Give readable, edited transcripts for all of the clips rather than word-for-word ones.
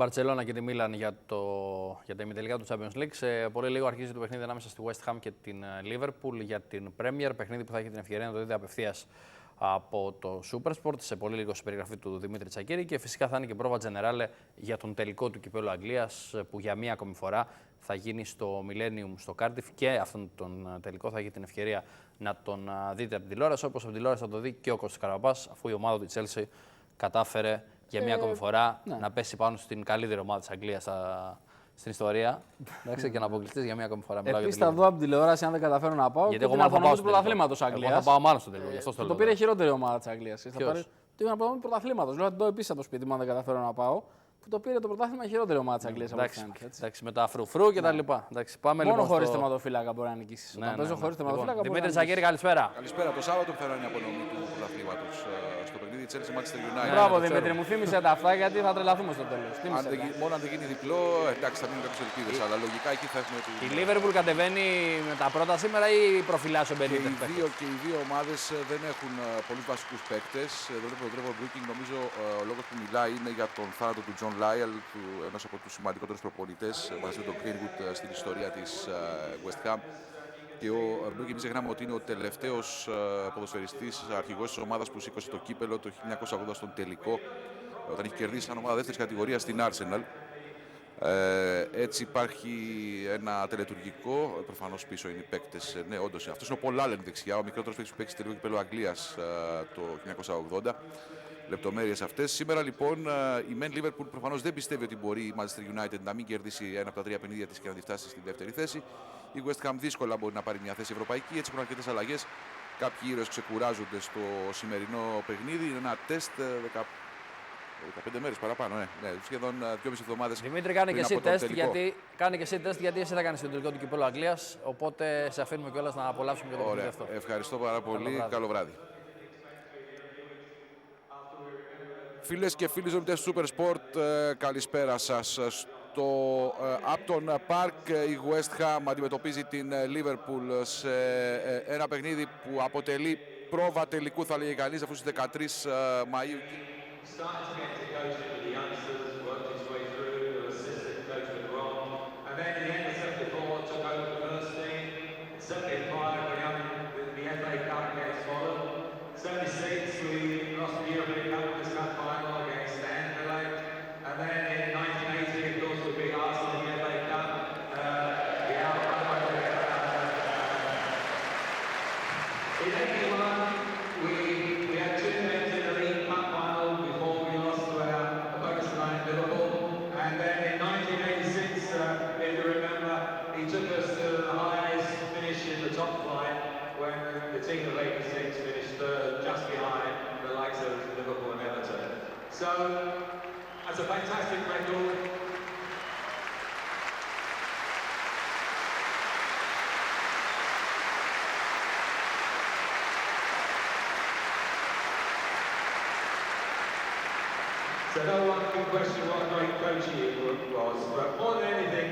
Μπαρτσελόνα και τη Μίλαν για τα ημιτελικά του Champions League. Σε πολύ λίγο αρχίζει το παιχνίδι ανάμεσα στη West Ham και την Liverpool για την Premier. Παιχνίδι που θα έχει την ευκαιρία να το δείτε απευθείας από το SuperSport. Σε πολύ λίγο στην περιγραφή του Δημήτρη Τσακίρη. Και φυσικά θα είναι και πρόβα Generale για τον τελικό του κυπέλλου Αγγλίας που για μία ακόμη φορά θα γίνει στο Millennium στο Cardiff. Και αυτόν τον τελικό θα έχει την ευκαιρία να τον δείτε από την τηλεόραση. Όπως από την τηλεόραση θα το δει και ο Κώστας Καραπάς, αφού η ομάδα του Chelsea κατάφερε για μία ακόμη φορά να πέσει πάνω στην καλύτερη ομάδα της Αγγλίας στην ιστορία. Εντάξει, και να αποκλειστείς για μία ακόμη φορά. Επίσης θα δω από την τηλεόραση αν δεν καταφέρω να πάω. Γιατί εγώ μάλλον θα πάω στο πρωταθλήματος Αγγλίας. Θα πάω μάλλον στο τελικό. Το πήρε η χειρότερη ομάδα της Αγγλίας. Το είπα να πάω πρωταθλήματος. Λέω το επίσης το σπίτι μου αν δεν καταφέρω να πάω. Που το πήρε το πρωτάθλημα η χειρότερη ομάδα της Αγγλίας. Εντάξει, με τα φρουφρού και τα λοιπά. Μόνο χωρίς θεματοφύλακα μπορεί να νικήσει. Να παίζει χωρίς θεματοφύλακα. Δημήτρη Τσακίρη, καλησπέρα. Καλησπέρα. Το Σάββατο που θα είναι η απονομή του πρωταθλήματος στο παιχνίδι Chelsea Manchester United. Μπράβο Δημήτρη, μου θύμισε τα αυτά γιατί θα τρελαθούμε στο τέλος. Μόνο αν δεν γίνει διπλό, εντάξει, θα μείνουν κάποιες ελπίδες. Αλλά λογικά εκεί θα έχουμε. Η Liverpool κατεβαίνει με τα πρώτα σήμερα ή προφυλάσσει ο Μπενίτες? Και οι δύο ομάδες δεν έχουν πολλούς βασικούς παίκτες. Εδώ βλέπω τον Trevor Brooking, νομίζω ο λόγος που μιλάει είναι για τον θάνατο του John Lyall, ένας από τους σημαντικότερους προπονητές μαζί με τον Greenwood στην ιστορία της West Ham. Και ο Brooking, μην ξεχνάμε ότι είναι ο τελευταίος ποδοσφαιριστής αρχηγός της ομάδας που σήκωσε το κύπελο το 1980 στον τελικό, όταν είχε κερδίσει σαν ομάδα δεύτερης κατηγορίας στην Arsenal. Έτσι υπάρχει ένα τελετουργικό, προφανώς πίσω είναι οι παίκτες. Ναι, όντως, αυτός είναι ο Paul Allen δεξιά, ο μικρότερος παίκτης που παίξει τελικό κύπελο Αγγλίας το 1980. Λεπτομέρειες αυτές. Σήμερα λοιπόν η Men Liverpool προφανώς δεν πιστεύει ότι μπορεί η Manchester United να μην κερδίσει ένα από τα τρία παιχνίδια της και να τη φτάσει στη δεύτερη θέση. Η West Ham δύσκολα μπορεί να πάρει μια θέση ευρωπαϊκή, έτσι έχουν αρκετές αλλαγές. Κάποιοι ήρωες ξεκουράζονται στο σημερινό παιχνίδι. Είναι ένα τεστ 15 μέρες παραπάνω, σχεδόν 2,5 εβδομάδες. Δημήτρη, κάνε και εσύ τεστ γιατί εσύ θα κάνεις το τελικό του κυπέλλου Αγγλίας. Οπότε σε αφήνουμε κιόλας να απολαύσουμε και το παιχνίδι αυτό. Ευχαριστώ πάρα πολύ. Καλό βράδυ. Φίλες και φίλοι ζωμητές του SuperSport, καλησπέρα σας. Στο Upton Park η West Ham αντιμετωπίζει την Liverpool σε ένα παιχνίδι που αποτελεί πρόβα τελικού, θα λέγει κανείς, αφού στις 13 Μαΐου. So, that's a fantastic record. So no one can question what a great coach he was, but more than anything,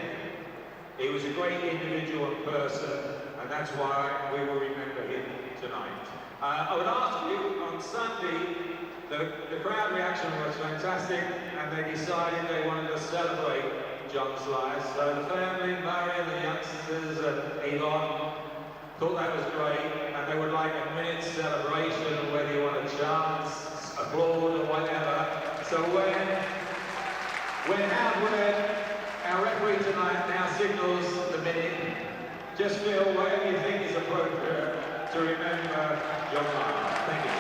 he was a great individual and person, and that's why we will remember him tonight. I would ask you, on Sunday, the crowd reaction was fantastic, and they decided they wanted to celebrate John's life. So the family, Barry, the youngsters, and Elon thought that was great, and they would like a minute celebration, whether you want a chance, applaud, or whatever. So when our referee tonight now signals the minute, just feel whatever you think is appropriate to remember John Lyall. Thank you.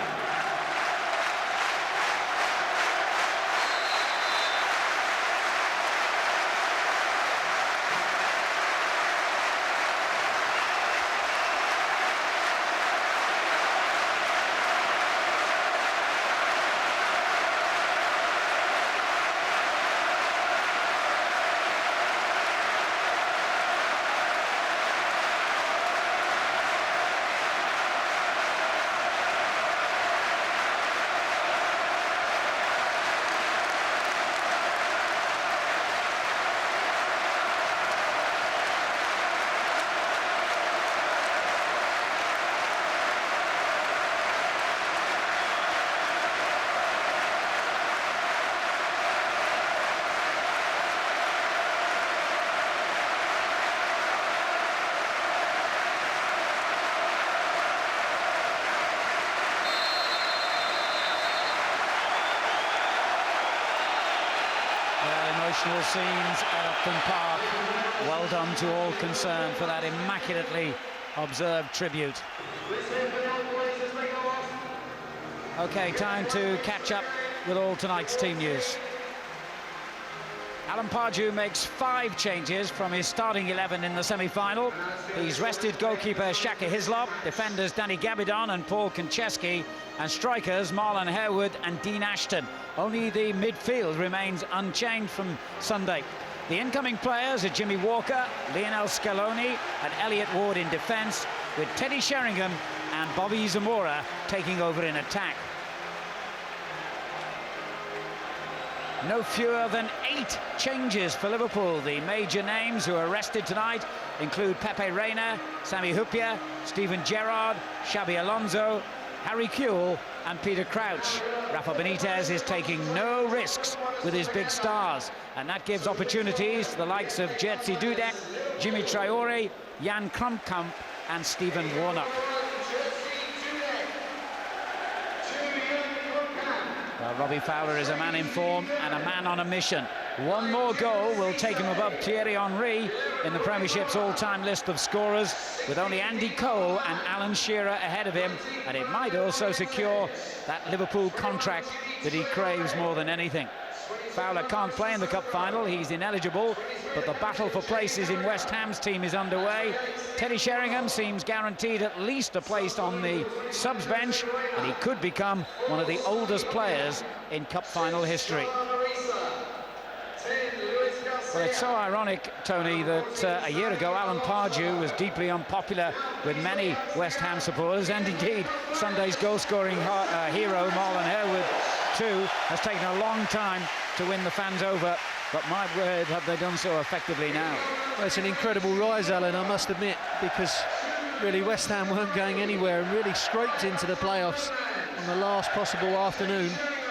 Emotional scenes at Upton Park. Well done to all concerned for that immaculately observed tribute. Okay, time to catch up with all tonight's team news. Alan Pardew makes 5 changes from his starting 11 in the semi-final. He's rested goalkeeper Shaka Hislop, defenders Danny Gabidon and Paul Konchesky, and strikers Marlon Harewood and Dean Ashton. Only the midfield remains unchanged from Sunday. The incoming players are Jimmy Walker, Lionel Scaloni and Elliot Ward in defence, with Teddy Sheringham and Bobby Zamora taking over in attack. No fewer than 8 changes for Liverpool. The major names who are rested tonight include Pepe Reina, Sami Hyypiä, Steven Gerrard, Xabi Alonso, Harry Kewell and Peter Crouch. Rafa Benitez is taking no risks with his big stars, and that gives opportunities to the likes of Jerzy Dudek, Jimmy Traore, Jan Krumkamp and Stephen Warnock. Robbie Fowler is a man in form and a man on a mission. One more goal will take him above Thierry Henry in the Premiership's all-time list of scorers, with only Andy Cole and Alan Shearer ahead of him, and it might also secure that Liverpool contract that he craves more than anything. Fowler can't play in the cup final, he's ineligible, but the battle for places in West Ham's team is underway. Teddy Sheringham seems guaranteed at least a place on the subs bench, and he could become one of the oldest players in cup final history. Well, it's so ironic, Tony, that a year ago Alan Pardew was deeply unpopular with many West Ham supporters, and indeed Sunday's goal-scoring hero Marlon Harewood too has taken a long time to win the fans over, but my word, have they done so effectively now. Well, it's an incredible rise, Alan, I must admit, because really West Ham weren't going anywhere and really scraped into the playoffs on the last possible afternoon.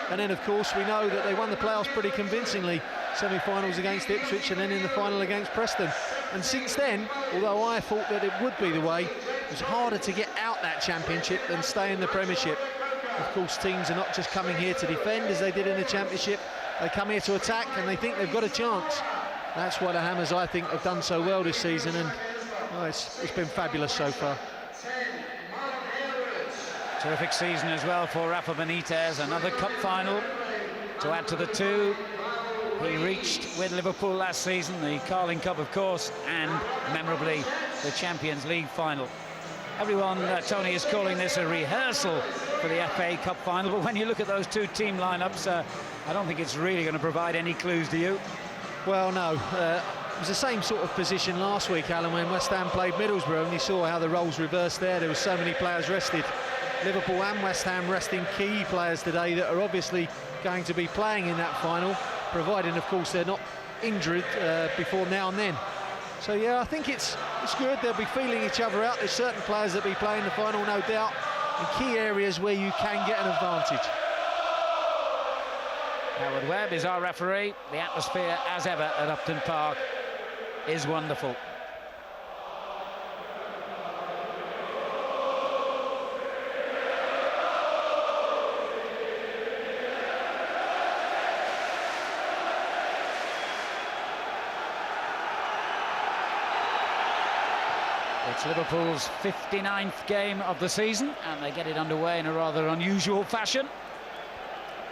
And then, of course, we know that they won the playoffs pretty convincingly. Semi-finals against Ipswich and then in the final against Preston. And since then, although I thought that it would be the way, it was harder to get out that championship than stay in the Premiership. Of course, teams are not just coming here to defend as they did in the Championship. They come here to attack and they think they've got a chance. That's why the Hammers, I think, have done so well this season, and it's been fabulous so far. Terrific season as well for Rafa Benitez, another cup final to add to the 2 he reached with Liverpool last season, the Carling Cup, of course, and memorably the Champions League final. Everyone, Tony, is calling this a rehearsal for the FA Cup final, but when you look at those 2 team lineups, I don't think it's really going to provide any clues to you. Well, no. It was the same sort of position last week, Alan, when West Ham played Middlesbrough, and you saw how the roles reversed there. There were so many players rested. Liverpool and West Ham resting key players today that are obviously going to be playing in that final, providing, of course, they're not injured before now and then. So, yeah, I think it's good. They'll be feeling each other out. There's certain players that will be playing the final, no doubt, in key areas where you can get an advantage. Howard Webb is our referee. The atmosphere, as ever, at Upton Park is wonderful. It's Liverpool's 59th game of the season, and they get it underway in a rather unusual fashion.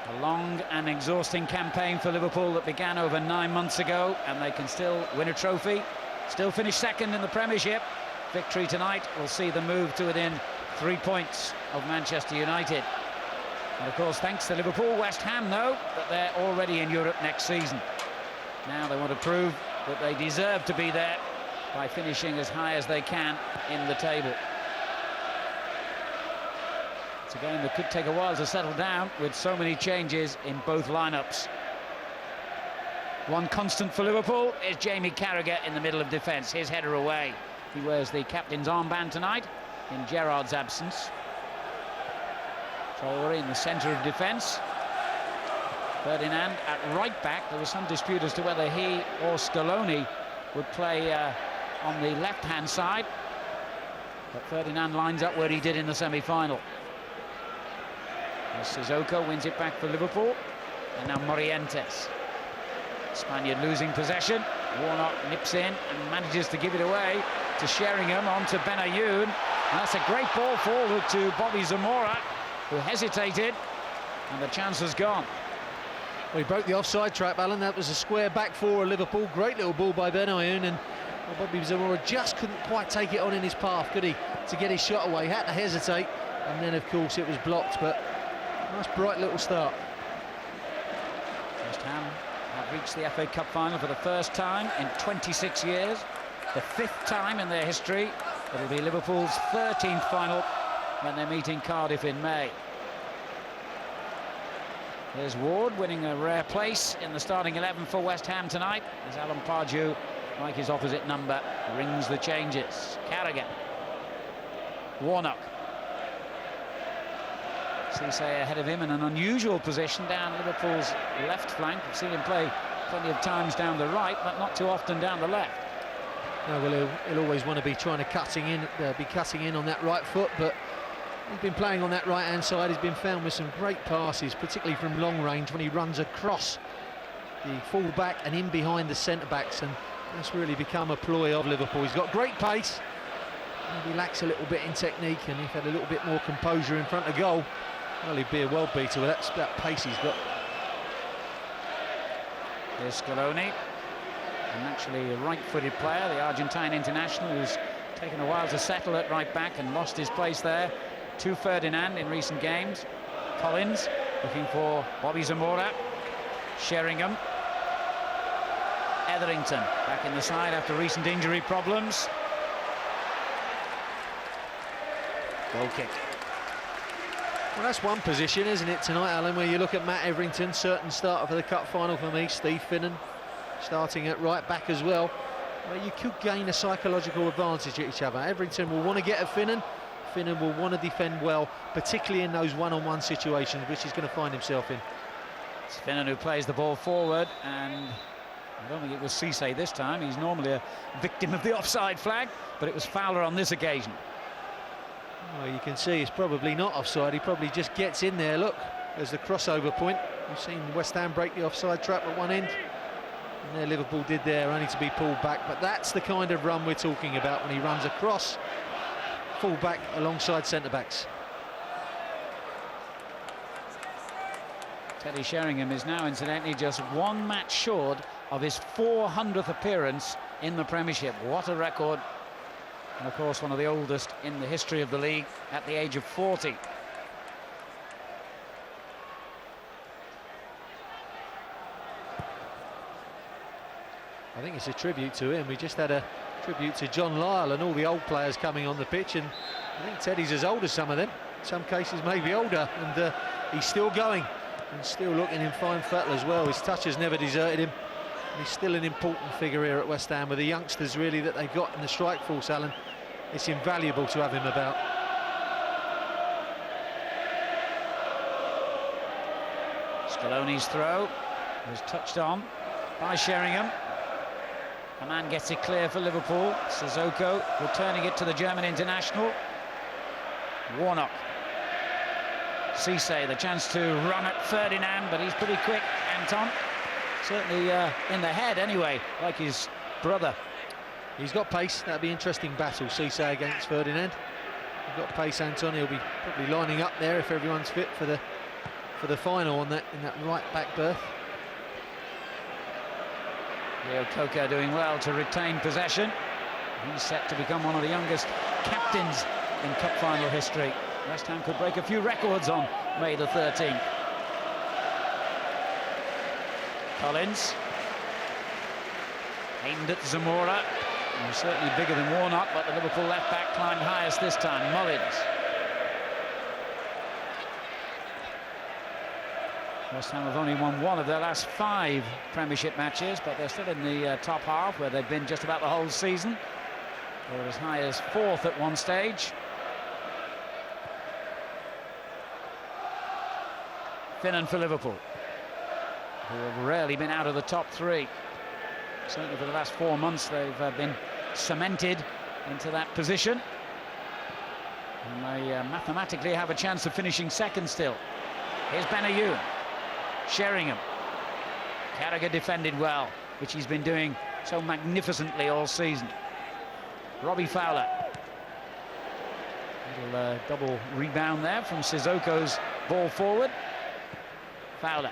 A long and exhausting campaign for Liverpool that began over 9 months ago, and they can still win a trophy, still finish second in the Premiership. Victory tonight will see them move to within 3 points of Manchester United. And of course, thanks to Liverpool, West Ham know that they're already in Europe next season. Now they want to prove that they deserve to be there by finishing as high as they can in the table. It's a game that could take a while to settle down with so many changes in both lineups. One constant for Liverpool is Jamie Carragher in the middle of defence, his header away. He wears the captain's armband tonight in Gerrard's absence. Traore in the centre of defence. Ferdinand at right back. There was some dispute as to whether he or Scaloni would play on the left-hand side, but Ferdinand lines up where he did in the semi-final. Sissoko wins it back for Liverpool, and now Morientes. Spaniard losing possession. Warnock nips in and manages to give it away to Sheringham, on to Benayoun. And that's a great ball forward to Bobby Zamora, who hesitated, and the chance has gone. Well, he broke the offside trap, Alan. That was a square back for Liverpool. Great little ball by Benayoun, and Bobby Zamora just couldn't quite take it on in his path, could he, to get his shot away. Had to hesitate, and then, of course, it was blocked, but nice, bright little start. West Ham have reached the FA Cup final for the first time in 26 years. The 5th time in their history. It'll be Liverpool's 13th final when they're meeting Cardiff in May. There's Ward winning a rare place in the starting 11 for West Ham tonight, as Alan Pardew, like his opposite number, rings the changes. Carragher. Warnock. Cisse ahead of him in an unusual position down Liverpool's left flank. We've seen him play plenty of times down the right, but not too often down the left. No, well, he'll always want to be trying to cutting in on that right foot, but he's been playing on that right-hand side. He's been found with some great passes, particularly from long range, when he runs across the full-back and in behind the centre-backs, and that's really become a ploy of Liverpool. He's got great pace, maybe lacks a little bit in technique, and if he had a little bit more composure in front of goal, well, he'd be a world beater with that pace he's got. Here's Scaloni, a naturally right-footed player, the Argentine international, who's taken a while to settle at right back and lost his place there to Ferdinand in recent games. Collins looking for Bobby Zamora. Sheringham. Etherington back in the side after recent injury problems. Goal kick. Well, that's one position, isn't it, tonight, Alan, where you look at Matt Etherington, certain starter for the cup final for me. Steve Finnan starting at right back as well. Well, you could gain a psychological advantage at each other. Etherington will want to get at Finnan. Finnan will want to defend well, particularly in those one-on-one situations, which he's going to find himself in. It's Finnan who plays the ball forward, and I don't think it was Cisse this time. He's normally a victim of the offside flag, but it was Fowler on this occasion. Well, you can see it's probably not offside. He probably just gets in there. Look, there's the crossover point. We've seen West Ham break the offside trap at one end, and there Liverpool did there, only to be pulled back. But that's the kind of run we're talking about, when he runs across full back alongside centre-backs. Teddy Sheringham is now, incidentally, just one match short of his 400th appearance in the Premiership. What a record. And, of course, one of the oldest in the history of the league at the age of 40. I think it's a tribute to him. We just had a tribute to John Lyall and all the old players coming on the pitch, and I think Teddy's as old as some of them. In some cases, maybe older, and he's still going and still looking in fine fettle as well. His touch has never deserted him. He's still an important figure here at West Ham with the youngsters really that they've got in the strike force, Alan. It's invaluable to have him about. Scaloni's throw was touched on by Sheringham. A man gets it clear for Liverpool. Sissoko returning it to the German international. Warnock. Cisse, the chance to run at Ferdinand, but he's pretty quick, Anton. Certainly in the head anyway, like his brother. He's got pace. That'll be an interesting battle, Cisse against Ferdinand. He's got pace, Anton. He'll be probably lining up there if everyone's fit for the final in that right back berth. Leo Coker doing well to retain possession. He's set to become one of the youngest captains in cup final history. West Ham could break a few records on May the 13th. Collins. Aimed at Zamora. He's certainly bigger than Warnock, but the Liverpool left back climbed highest this time. Mullins. West Ham have only won one of their last 5 Premiership matches, but they're still in the top half, where they've been just about the whole season. They were as high as 4th at one stage. Finnan for Liverpool, who have rarely been out of the top 3. Certainly for the last 4 months they've been cemented into that position, and they mathematically have a chance of finishing second still. Here's Benayoun. Sheringham. Carragher defended well, which he's been doing so magnificently all season. Robbie Fowler. Little double rebound there from Sissoko's ball forward. Fowler,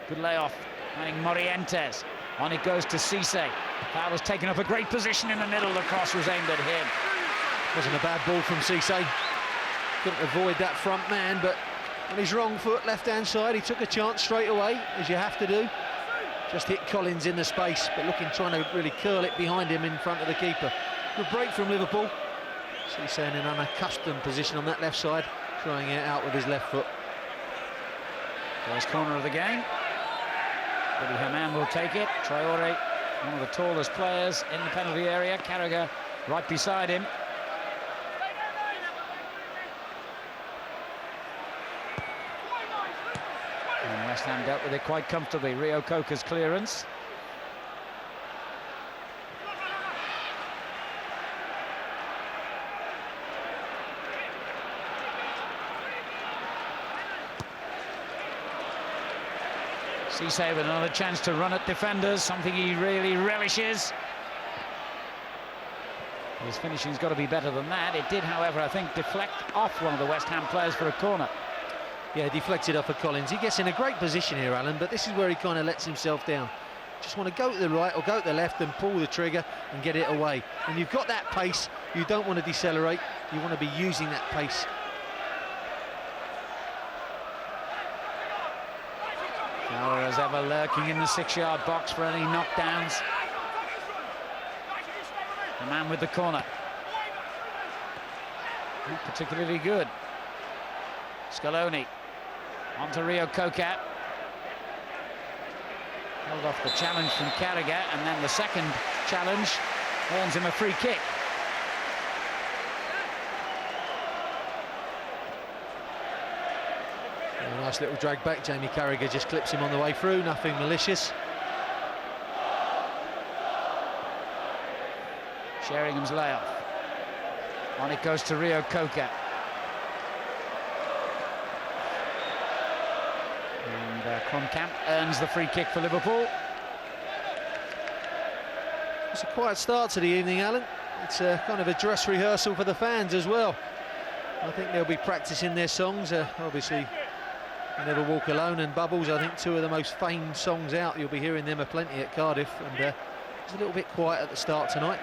good layoff, finding Morientes. On it goes to Cisse. Fowler's taken up a great position in the middle. The cross was aimed at him. Wasn't a bad ball from Cisse. Couldn't avoid that front man, but on his wrong foot, left-hand side, he took a chance straight away, as you have to do. Just hit Collins in the space, but trying to really curl it behind him in front of the keeper. Good break from Liverpool. Cisse in an unaccustomed position on that left side, trying it out with his left foot. First corner of the game. Eddie Haman will take it. Traore, one of the tallest players in the penalty area. Carragher right beside him. And West Ham dealt with it quite comfortably. Rio Coca's clearance. Cisse with another chance to run at defenders, something he really relishes. His finishing's got to be better than that. It did, however, I think, deflect off one of the West Ham players for a corner. Yeah, deflected off of Collins. He gets in a great position here, Alan, but this is where he kind of lets himself down. Just want to go to the right or go to the left and pull the trigger and get it away. When you've got that pace, you don't want to decelerate. You want to be using that pace. Fowler, as ever, lurking in the 6-yard box for any knockdowns. The man with the corner. Not particularly good. Scaloni. On to Rio Coca. Held off the challenge from Carragher, and then the second challenge earns him a free kick. A nice little drag back. Jamie Carragher just clips him on the way through, nothing malicious. Sheringham's layoff. On it goes to Rio Coca. And Kromkamp earns the free kick for Liverpool. It's a quiet start to the evening, Alan. It's a kind of a dress rehearsal for the fans as well. I think they'll be practicing their songs. Obviously, Never Walk Alone and Bubbles, I think, two of the most famed songs out. You'll be hearing them aplenty at Cardiff, and it's a little bit quiet at the start tonight.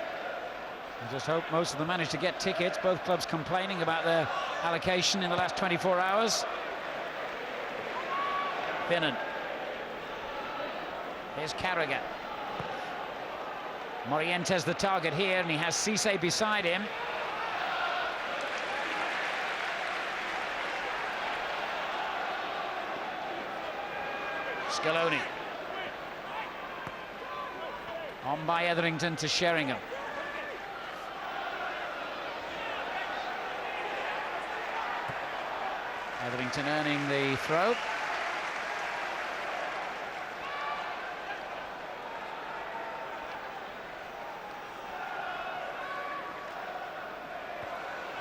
I just hope most of them manage to get tickets. Both clubs complaining about their allocation in the last 24 hours. Finnan. Here's Carragher. Morientes the target here, and he has Cisse beside him. Scaloni. On by Etherington to Sheringham. Etherington earning the throw.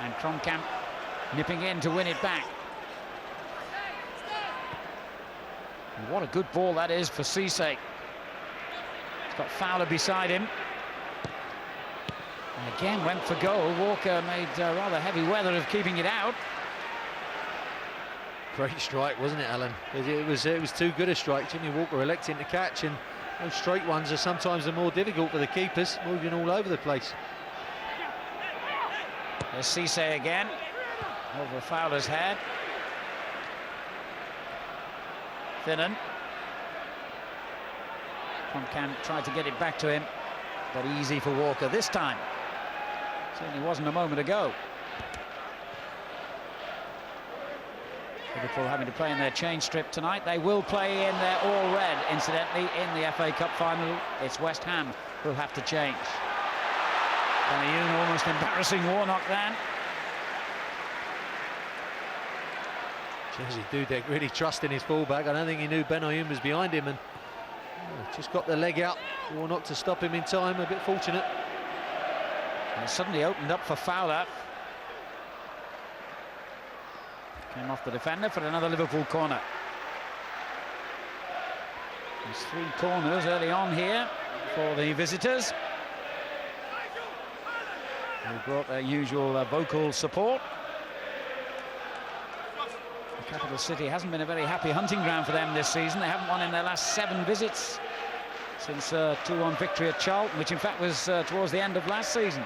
And Kromkamp nipping in to win it back. And what a good ball that is for Cisse. He's got Fowler beside him. And again went for goal. Walker made rather heavy weather of keeping it out. Great strike, wasn't it, Alan? It was too good a strike. Jimmy Walker electing to catch, and those straight ones are sometimes the more difficult for the keepers, moving all over the place. There's Cisse again, over Fowler's head. Finnan. Kromkamp tried to get it back to him, but easy for Walker this time. Certainly wasn't a moment ago. Liverpool having to play in their change strip tonight. They will play in their all-red, incidentally, in the FA Cup final. It's West Ham who'll have to change. Benayoun almost embarrassing Warnock then. Jersey Dudek really trusting his fullback. I don't think he knew Benayoun was behind him, and just got the leg out. Warnock to stop him in time. A bit fortunate. And it suddenly opened up for Fowler. Came off the defender for another Liverpool corner. There's 3 corners early on here for the visitors. They brought their usual vocal support. The capital city hasn't been a very happy hunting ground for them this season. They haven't won in their last 7 visits since a 2-1 victory at Charlton, which in fact was towards the end of last season.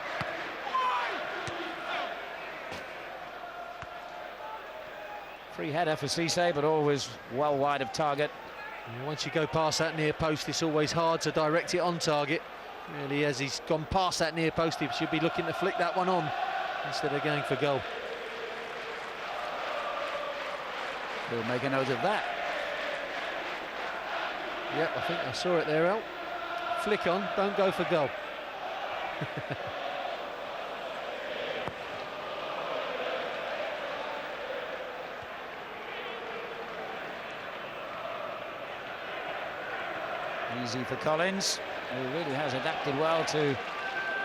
Free header for Cisse, but always well wide of target. Once you go past that near post, it's always hard to direct it on target. Really, as he's gone past that near post, he should be looking to flick that one on instead of going for goal. We'll make a note of that. Yep, I think I saw it there, Al. Flick on, don't go for goal. Easy for Collins, who really has adapted well to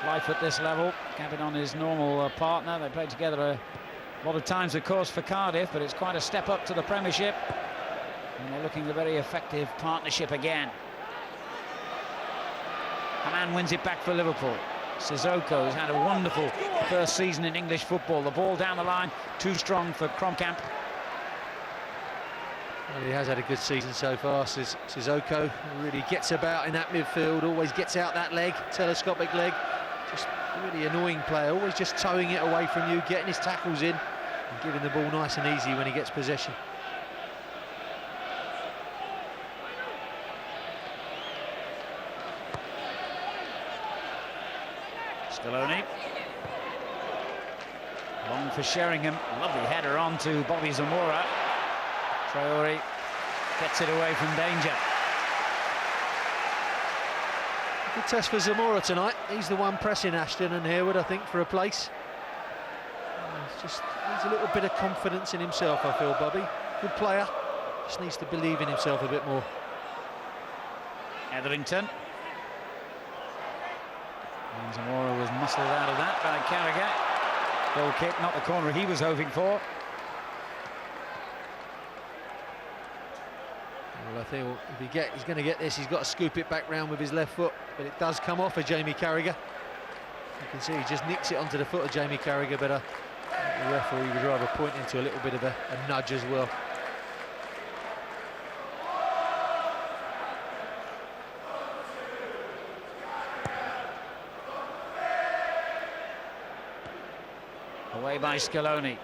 life at this level. Capping on his normal partner. They played together a lot of times, of course, for Cardiff, but it's quite a step up to the Premiership. And they're looking a very effective partnership again. Haman wins it back for Liverpool. Sissoko has had a wonderful first season in English football. The ball down the line, too strong for Kromkamp. Well, he has had a good season so far. Sissoko really gets about in that midfield, always gets out that leg, telescopic leg. Just really annoying player, always just towing it away from you, getting his tackles in and giving the ball nice and easy when he gets possession. Scaloni. Long for Sheringham. Lovely header on to Bobby Zamora. Traore gets it away from danger. Good test for Zamora tonight. He's the one pressing Ashton and Harewood, I think, for a place. Just needs a little bit of confidence in himself, I feel, Bobby. Good player. Just needs to believe in himself a bit more. Etherington. And Zamora was muscled out of that by Carragher. Goal kick, not the corner he was hoping for. Well, I think if he's going to get this, he's got to scoop it back round with his left foot, but it does come off of Jamie Carragher. You can see he just nicks it onto the foot of Jamie Carragher, but the referee was rather pointing to a little bit of a nudge as well. Away by Scaloni.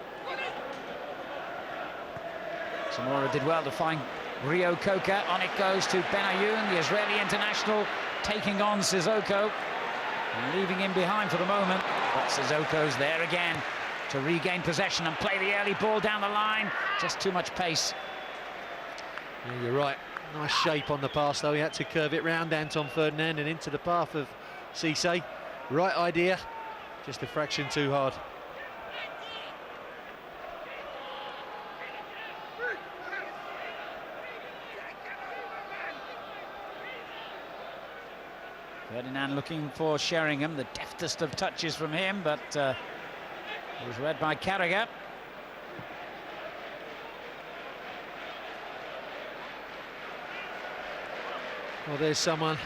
Zamora did well to find Rio Coca. On it goes to Benayoun, the Israeli international, taking on Sissoko and leaving him behind for the moment. But Sissoko's there again to regain possession and play the early ball down the line. Just too much pace. Yeah, you're right. Nice shape on the pass, though. He had to curve it round Anton Ferdinand and into the path of Cisse. Right idea, just a fraction too hard. Ferdinand looking for Sheringham, the deftest of touches from him, but it was read by Carragher. Well, there's someone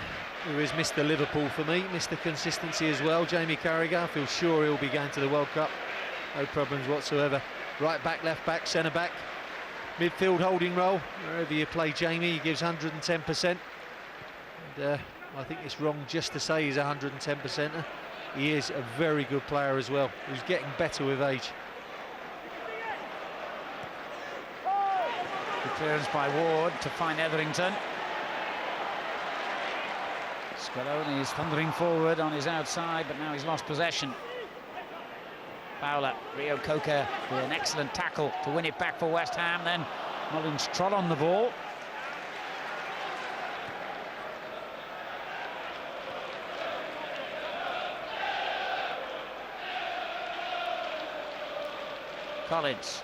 who is Mr. Liverpool for me, Mr. Consistency as well, Jamie Carragher. I feel sure he'll be going to the World Cup, no problems whatsoever. Right back, left back, centre back, midfield holding role. Wherever you play Jamie, he gives 110%. And, I think it's wrong just to say he's 110%er. He is a very good player as well, who's getting better with age. Good clearance by Ward to find Etherington. Scaloni is thundering forward on his outside, but now he's lost possession. Fowler, Rio Coca with an excellent tackle to win it back for West Ham. Then Mullins trod on the ball. Collins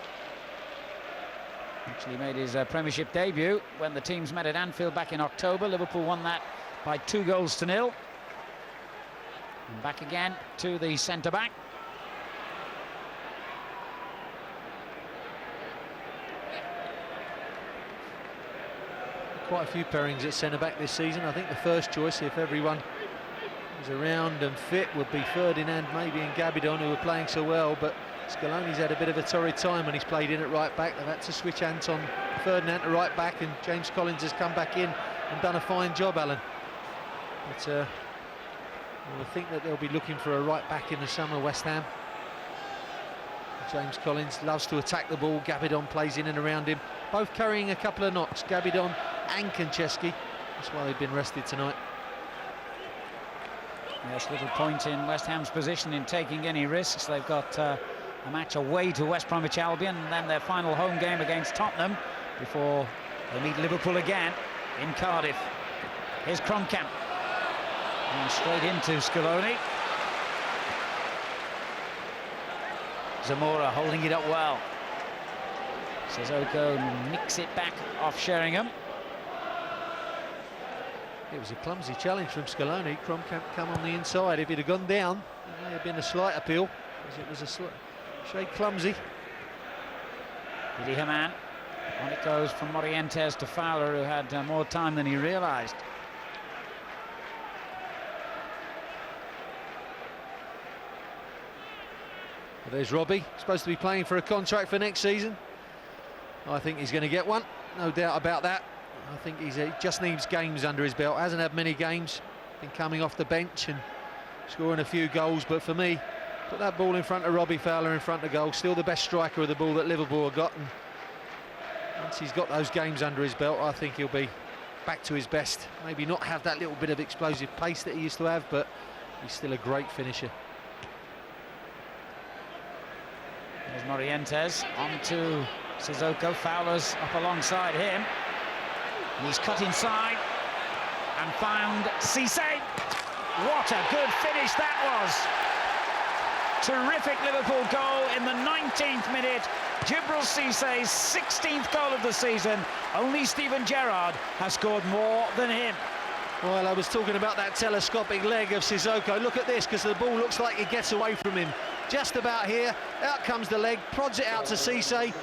actually made his Premiership debut when the teams met at Anfield back in October. Liverpool won that by 2-0. And back again to the centre-back. quite a few pairings at centre-back this season. I think the first choice, if everyone is around and fit, would be Ferdinand, maybe, and Gabidon, who are playing so well, but Scaloni's had a bit of a torrid time when he's played in at right back. They've had to switch Anton Ferdinand to right back, and James Collins has come back in and done a fine job, Alan. But I think that they'll be looking for a right back in the summer, West Ham. James Collins loves to attack the ball. Gabidon plays in and around him, both carrying a couple of knocks, Gabidon and Konchesky. That's why they've been rested tonight. Yes, little point in West Ham's position in taking any risks. They've got a match away to West Bromwich Albion, and then their final home game against Tottenham before they meet Liverpool again in Cardiff. Here's Kromkamp, and straight into Scaloni. Zamora holding it up well. Sissoko nicks it back off Sheringham. It was a clumsy challenge from Scaloni. Kromkamp come on the inside. If it had gone down, it may have been a slight appeal, as it was a shade clumsy. Didi Hamann. On it goes from Morientes to Fowler, who had more time than he realised. Well, there's Robbie, supposed to be playing for a contract for next season. I think he's going to get one, no doubt about that. I think he just needs games under his belt. Hasn't had many games, been coming off the bench and scoring a few goals, but for me, put that ball in front of Robbie Fowler in front of goal. Still the best striker of the ball that Liverpool have got, and once he's got those games under his belt, I think he'll be back to his best. Maybe not have that little bit of explosive pace that he used to have, but he's still a great finisher. There's Morientes on to Sissoko. Fowler's up alongside him. He's cut inside and found Cisse. What a good finish that was. Terrific Liverpool goal in the 19th minute. Djibril Cisse's 16th goal of the season. Only Steven Gerrard has scored more than him. Well, I was talking about that telescopic leg of Sissoko. Look at this, because the ball looks like it gets away from him. Just about here, out comes the leg, prods it out to Cisse.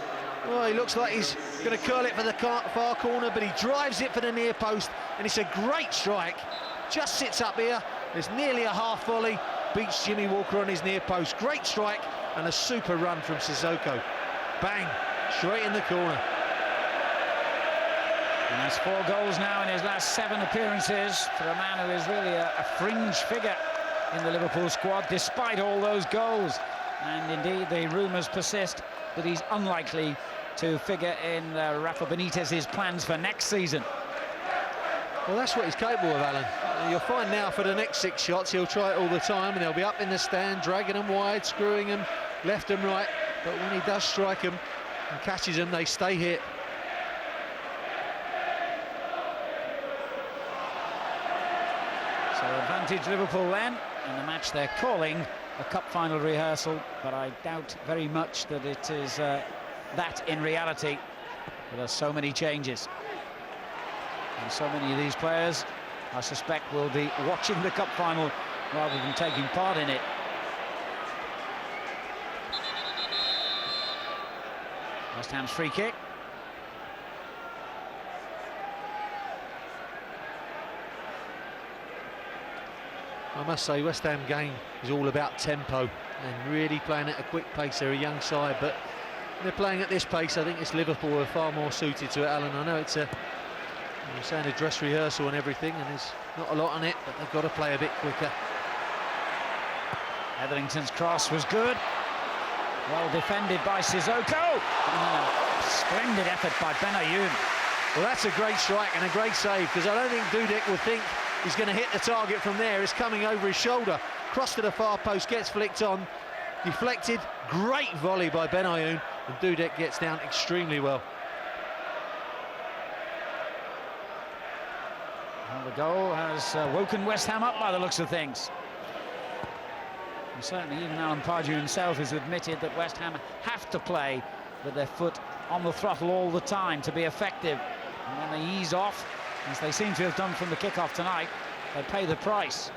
Well, he looks like he's going to curl it for the far corner, but he drives it for the near post, and it's a great strike. Just sits up here. There's nearly a half volley, beats Jimmy Walker on his near post. Great strike and a super run from Sissoko. Bang, straight in the corner. And that's 4 goals now in his last 7 appearances for a man who is really a fringe figure in the Liverpool squad, despite all those goals. And indeed, the rumours persist that he's unlikely to figure in Rafa Benitez's plans for next season. Well, that's what he's capable of, Alan. You'll find now for the next 6 shots, he'll try it all the time, and they'll be up in the stand, dragging them wide, screwing them left and right. But when he does strike them and catches them, they stay hit. So advantage Liverpool then in the match they're calling a cup final rehearsal, but I doubt very much that it is that in reality. There are so many changes, and so many of these players, I suspect, will be watching the cup final rather than taking part in it. West Ham's free kick. I must say, West Ham game is all about tempo and really playing at a quick pace. They're a young side, but when they're playing at this pace, I think it's Liverpool are far more suited to it, Alan. I know it's you're saying a dress rehearsal and everything, and there's not a lot on it, but they've got to play a bit quicker. Etherington's cross was good. Well defended by Sissoko. Splendid effort by Benayoun. Well, that's a great strike and a great save, because I don't think Dudek will think he's going to hit the target from there. It's coming over his shoulder. Cross to the far post, gets flicked on. Deflected. Great volley by Benayoun, and Dudek gets down extremely well. Well, the goal has woken West Ham up by the looks of things. And certainly even Alan Pardew himself has admitted that West Ham have to play with their foot on the throttle all the time to be effective. And when they ease off, as they seem to have done from the kickoff tonight, they pay the price.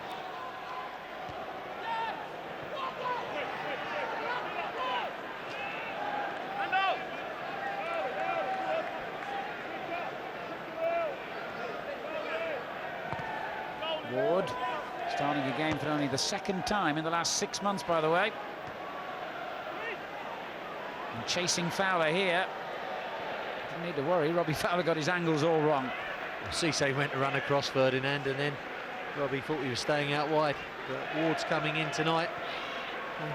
Ward starting a game for only the second time in the last 6 months, by the way. And chasing Fowler here. Didn't need to worry, Robbie Fowler got his angles all wrong. Cisse went to run across Ferdinand, and then Robbie thought he was staying out wide. But Ward's coming in tonight.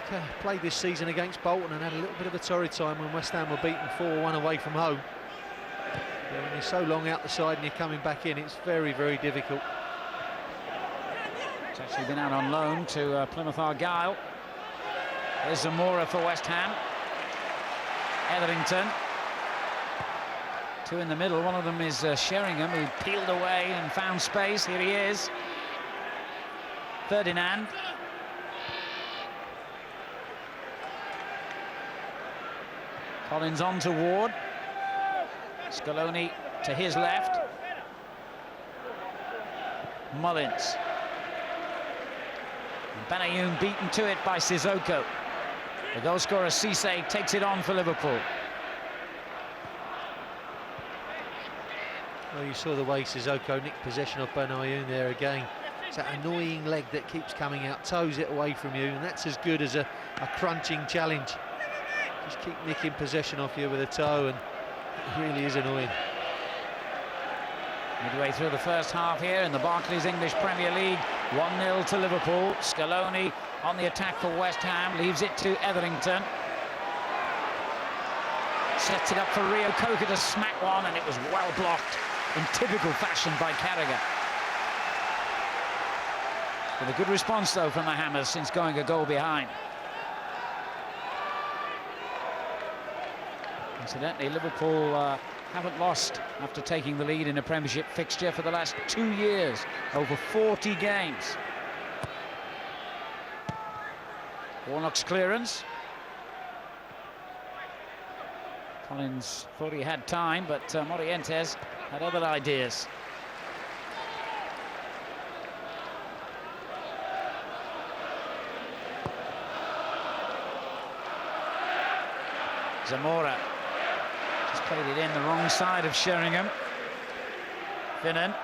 Okay, played this season against Bolton and had a little bit of a torrid time when West Ham were beaten 4-1 away from home. But when you're so long out the side and you're coming back in, it's very, very difficult. He's actually been out on loan to Plymouth Argyle. There's Zamora for West Ham. Etherington. Two in the middle. One of them is Sheringham, who peeled away and found space. Here he is. Ferdinand. Collins on to Ward. Scaloni to his left. Mullins. Benayoun beaten to it by Sissoko. The goal scorer Cisse takes it on for Liverpool. Well, you saw the way Sissoko nicked possession of Benayoun there again. It's that annoying leg that keeps coming out, toes it away from you, and that's as good as a crunching challenge. Just keep nicking possession off you with a toe, and it really is annoying. Midway through the first half here in the Barclays English Premier League, 1-0 to Liverpool. Scaloni on the attack for West Ham, leaves it to Etherington. Sets it up for Rio Coker to smack one, and it was well blocked in typical fashion by Carragher. With a good response, though, from the Hammers since going a goal behind. Incidentally, Liverpool haven't lost after taking the lead in a Premiership fixture for the last 2 years, over 40 games. Warnock's clearance. Collins thought he had time, but Morientes had other ideas. Zamora just played it in the wrong side of Sheringham. Finnan.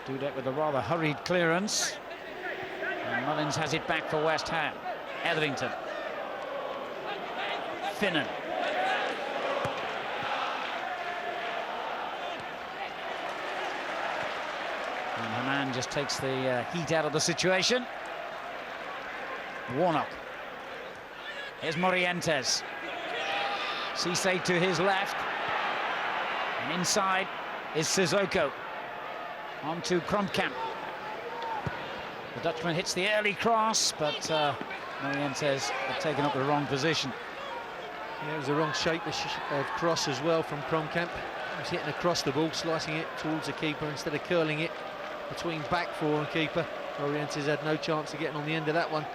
Dudek with a rather hurried clearance. And Mullins has it back for West Ham. Etherington. Finnan. And Haman just takes the heat out of the situation. Warnock. Here's Morientes. Cisse to his left. And inside is Sissoko. On to Kromkamp. The Dutchman hits the early cross, but Morientes had taken up the wrong position. Yeah, it was the wrong shape of cross as well from Kromkamp. He was hitting across the ball, slicing it towards the keeper instead of curling it between back four and keeper. Morientes had no chance of getting on the end of that one.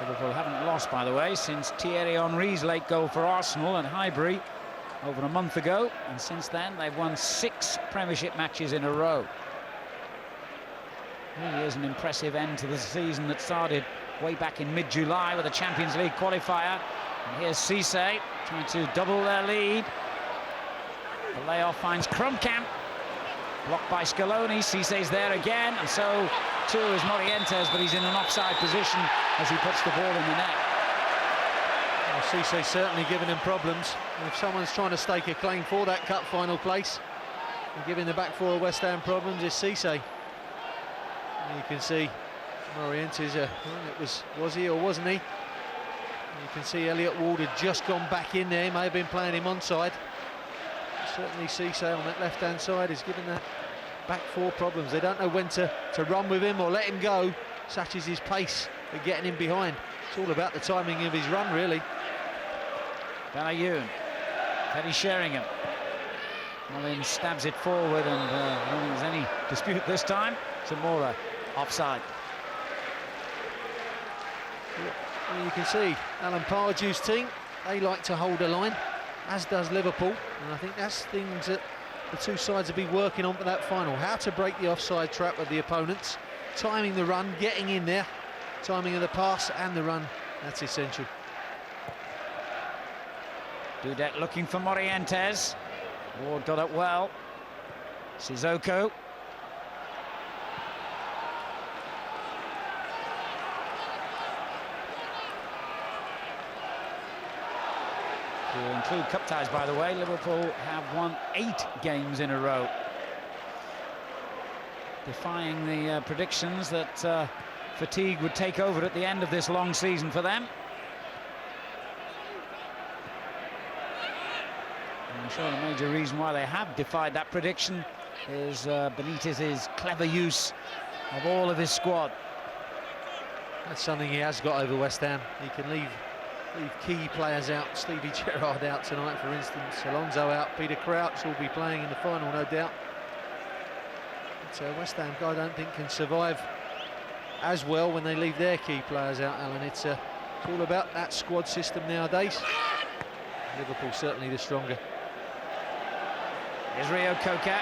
Liverpool haven't lost, by the way, since Thierry Henry's late goal for Arsenal at Highbury over a month ago, and since then they've won 6 Premiership matches in a row. Really is an impressive end to the season that started way back in mid-July with a Champions League qualifier. And here's Cisse trying to double their lead. The layoff finds Kromkamp, blocked by Scaloni. Cisse's there again, and so too is Morientes, but he's in an offside position as he puts the ball in the net. Well, Cisse's certainly giving him problems. And if someone's trying to stake a claim for that cup final place and giving the back four of West Ham problems, is Cisse. You can see Morientes, was he or wasn't he? You can see Elliot Ward had just gone back in there. He may have been playing him onside. Certainly Cisse on that left-hand side is giving that back four problems. They don't know when to run with him or let him go. Such is his pace for getting him behind. It's all about the timing of his run, really. Benayoun. Teddy Sheringham. Mullins stabs it forward, and I don't think there's any dispute this time. Zamora offside. Well, you can see Alan Pardew's team, they like to hold a line, as does Liverpool, and I think that's things that the two sides will be working on for that final. How to break the offside trap of the opponents, timing the run, getting in there, timing of the pass and the run, that's essential. Dudek looking for Morientes. Ward got up well. Sissoko. To include cup ties, by the way, Liverpool have won 8 games in a row. Defying the predictions that fatigue would take over at the end of this long season for them. I'm sure the major reason why they have defied that prediction is Benitez's clever use of all of his squad. That's something he has got over West Ham. He can leave key players out. Stevie Gerrard out tonight, for instance. Alonso out. Peter Crouch will be playing in the final, no doubt. But West Ham, I don't think, can survive as well when they leave their key players out, Alan. It's all about that squad system nowadays. Liverpool certainly the stronger. Here's Rio Coca.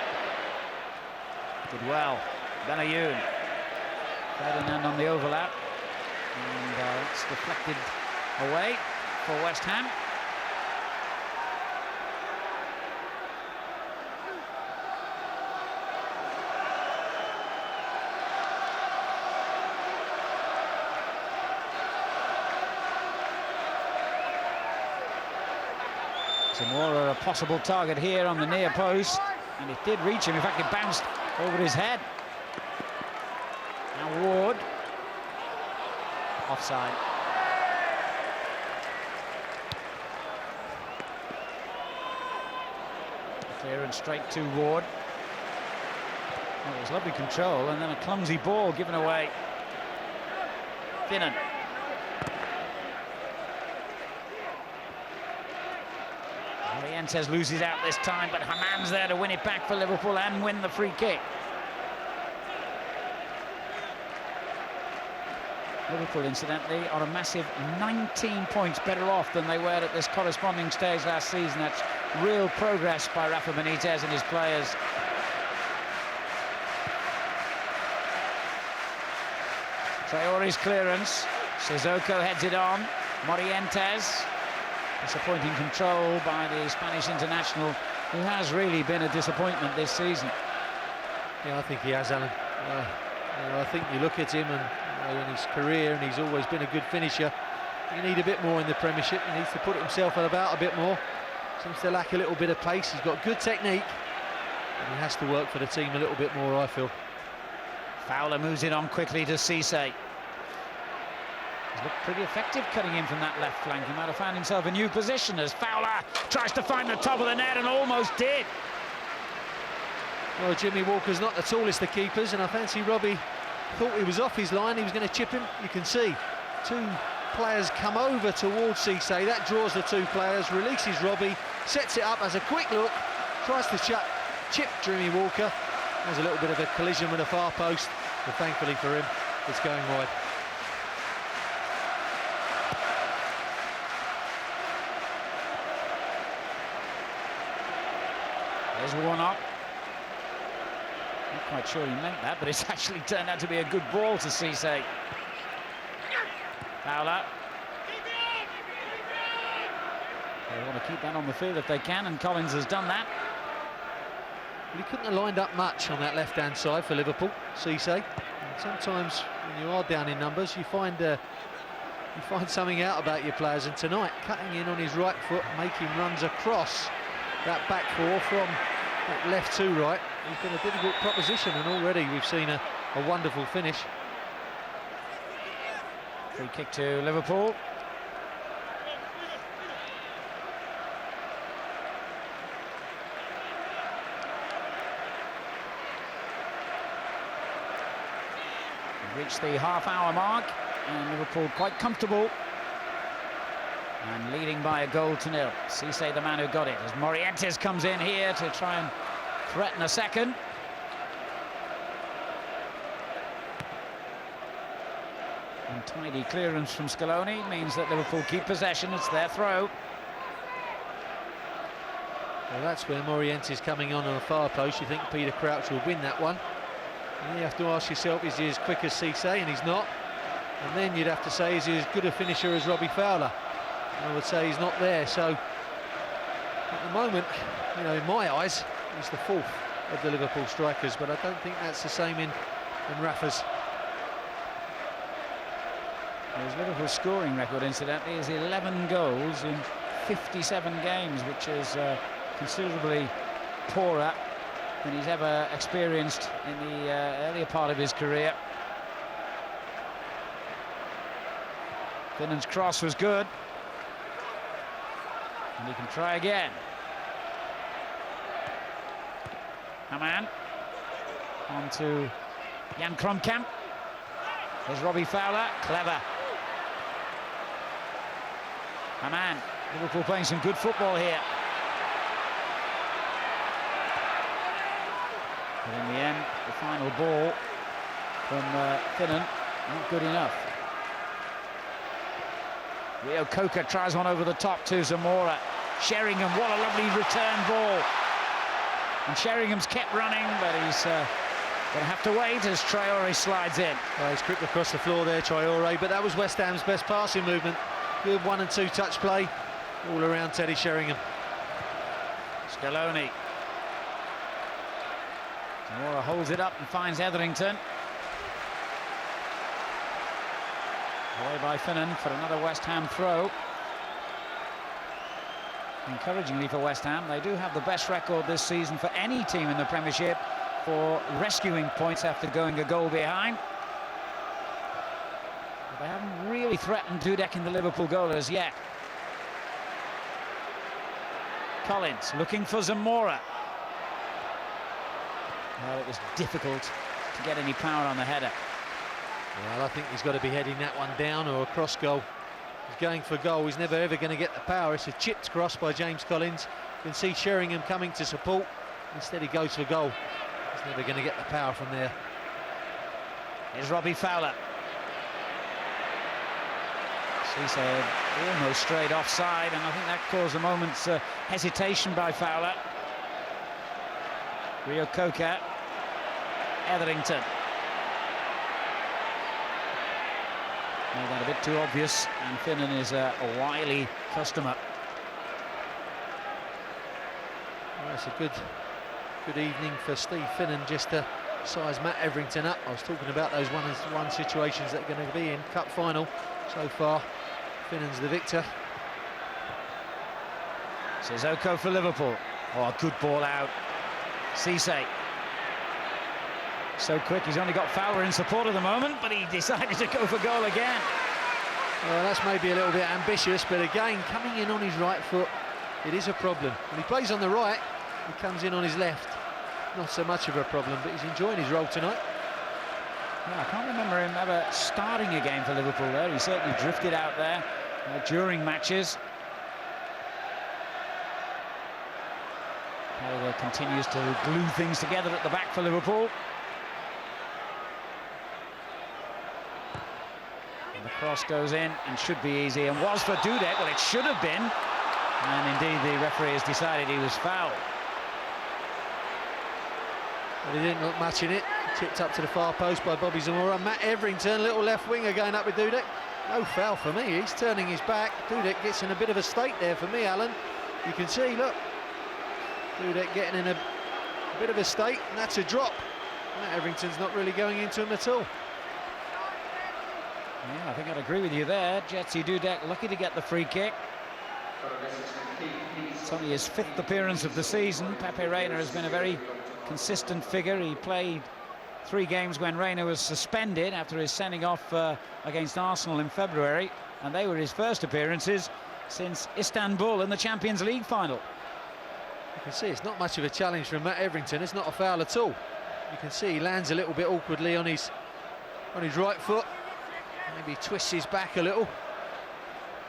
Did well. Benayoun. Ferdinand on the overlap. And it's deflected away for West Ham. Zamora a possible target here on the near post, and it did reach him. In fact, it bounced over his head. Now Ward. Offside. Clearance straight to Ward. Well, it was lovely control, and then a clumsy ball given away. Finnan. Morientes loses out this time, but Haman's there to win it back for Liverpool and win the free kick. Liverpool, incidentally, are a massive 19 points better off than they were at this corresponding stage last season. That's real progress by Rafa Benitez and his players. Traore's clearance. Sissoko heads it on. Morientes. Disappointing control by the Spanish international, who has really been a disappointment this season. Yeah, I think he has, Alan. I think you look at him and in his career, and he's always been a good finisher. You need a bit more in the Premiership. He needs to put himself about a bit more. Seems to lack a little bit of pace. He's got good technique, and he has to work for the team a little bit more, I feel. Fowler moves it on quickly to Cisse. He's looked pretty effective cutting in from that left flank. He might have found himself a new position as Fowler tries to find the top of the net and almost did. Well, Jimmy Walker's not the tallest of keepers, and I fancy Robbie thought he was off his line. He was going to chip him. You can see two players come over towards Cisse. That draws the two players, releases Robbie, sets it up, has a quick look, tries to chip Jimmy Walker. There's a little bit of a collision with the far post, but thankfully for him, it's going wide. There's Warnock. Not quite sure he meant that, but it's actually turned out to be a good ball to Cisse. Fowler. They want to keep that on the field if they can, and Collins has done that. Well, he couldn't have lined up much on that left-hand side for Liverpool, Cisse. And sometimes when you are down in numbers, you find something out about your players, and tonight, cutting in on his right foot, making runs across that back four from that left to right. He's been a difficult proposition, and already we've seen a wonderful finish. Free kick to Liverpool. We've reached the half-hour mark, and Liverpool quite comfortable and leading by a goal to nil. Cisse, the man who got it, as Morientes comes in here to try and threaten a second. Untidy clearance from Scaloni means that Liverpool keep possession. It's their throw. Well, that's where Morientes coming on the far post. You think Peter Crouch will win that one. And you have to ask yourself, is he as quick as Cisse? And he's not. And then you'd have to say, is he as good a finisher as Robbie Fowler? And I would say he's not there. So at the moment, you know, in my eyes, he's the fourth of the Liverpool strikers, but I don't think that's the same in Rafa's. His Liverpool scoring record, incidentally, is 11 goals in 57 games, which is considerably poorer than he's ever experienced in the earlier part of his career. Finnan's cross was good, and he can try again. Hamann on to Jan Kromkamp. There's Robbie Fowler, clever. Hamann, Liverpool playing some good football here. But in the end, the final ball from Finnan, not good enough. Rio Coker tries one over the top to Zamora. Sheringham, what a lovely return ball. And Sheringham's kept running, but he's going to have to wait as Traore slides in. Well, he's crept across the floor there, Traore, but that was West Ham's best passing movement. Good 1 and 2 touch play all around Teddy Sheringham. Scaloni. Zamora holds it up and finds Etherington. Away by Finnan for another West Ham throw. Encouragingly for West Ham, they do have the best record this season for any team in the Premiership for rescuing points after going a goal behind. But they haven't really threatened Dudek in the Liverpool goal as yet. Collins looking for Zamora. Well, it was difficult to get any power on the header. Well, I think he's got to be heading that one down or a cross goal. He's going for goal. He's never ever going to get the power. It's a chipped cross by James Collins. You can see Sheringham coming to support. Instead he goes for goal. He's never going to get the power from there. Here's Robbie Fowler. Cisse almost straight offside, and I think that caused a moment's hesitation by Fowler. Rio Coker. Etherington. Made that a bit too obvious, and Finnan is a wily customer. Well, it's a good evening for Steve Finnan just to size Matt Etherington up. I was talking about those 1-on-1 situations that are going to be in cup final. So far, Finnan's the victor. Sissoko for Liverpool. Oh, a good ball out. Cisse. So quick, he's only got Fowler in support at the moment, but he decided to go for goal again. Well, that's maybe a little bit ambitious, but again, coming in on his right foot, it is a problem. When he plays on the right, he comes in on his left. Not so much of a problem, but he's enjoying his role tonight. Yeah, I can't remember him ever starting a game for Liverpool there. He certainly drifted out there during matches. Gallagher continues to glue things together at the back for Liverpool. And the cross goes in and should be easy, and was for Dudek. Well, it should have been. And indeed, the referee has decided he was fouled. But he didn't look much in it. Tipped up to the far post by Bobby Zamora. Matt Etherington, little left winger going up with Dudek. No foul for me. He's turning his back. Dudek gets in a bit of a state there for me, Alan. You can see, look. Dudek getting in a bit of a state, and that's a drop. Matt Etherington's not really going into him at all. Yeah, I think I'd agree with you there. Jerzy Dudek lucky to get the free kick. It's only his 5th appearance of the season. Pepe Reina has been a very consistent figure. He played 3 games when Reina was suspended after his sending off against Arsenal in February, and they were his first appearances since Istanbul in the Champions League final. You can see it's not much of a challenge from Matt Etherington. It's not a foul at all. You can see he lands a little bit awkwardly on his right foot. Maybe he twists his back a little.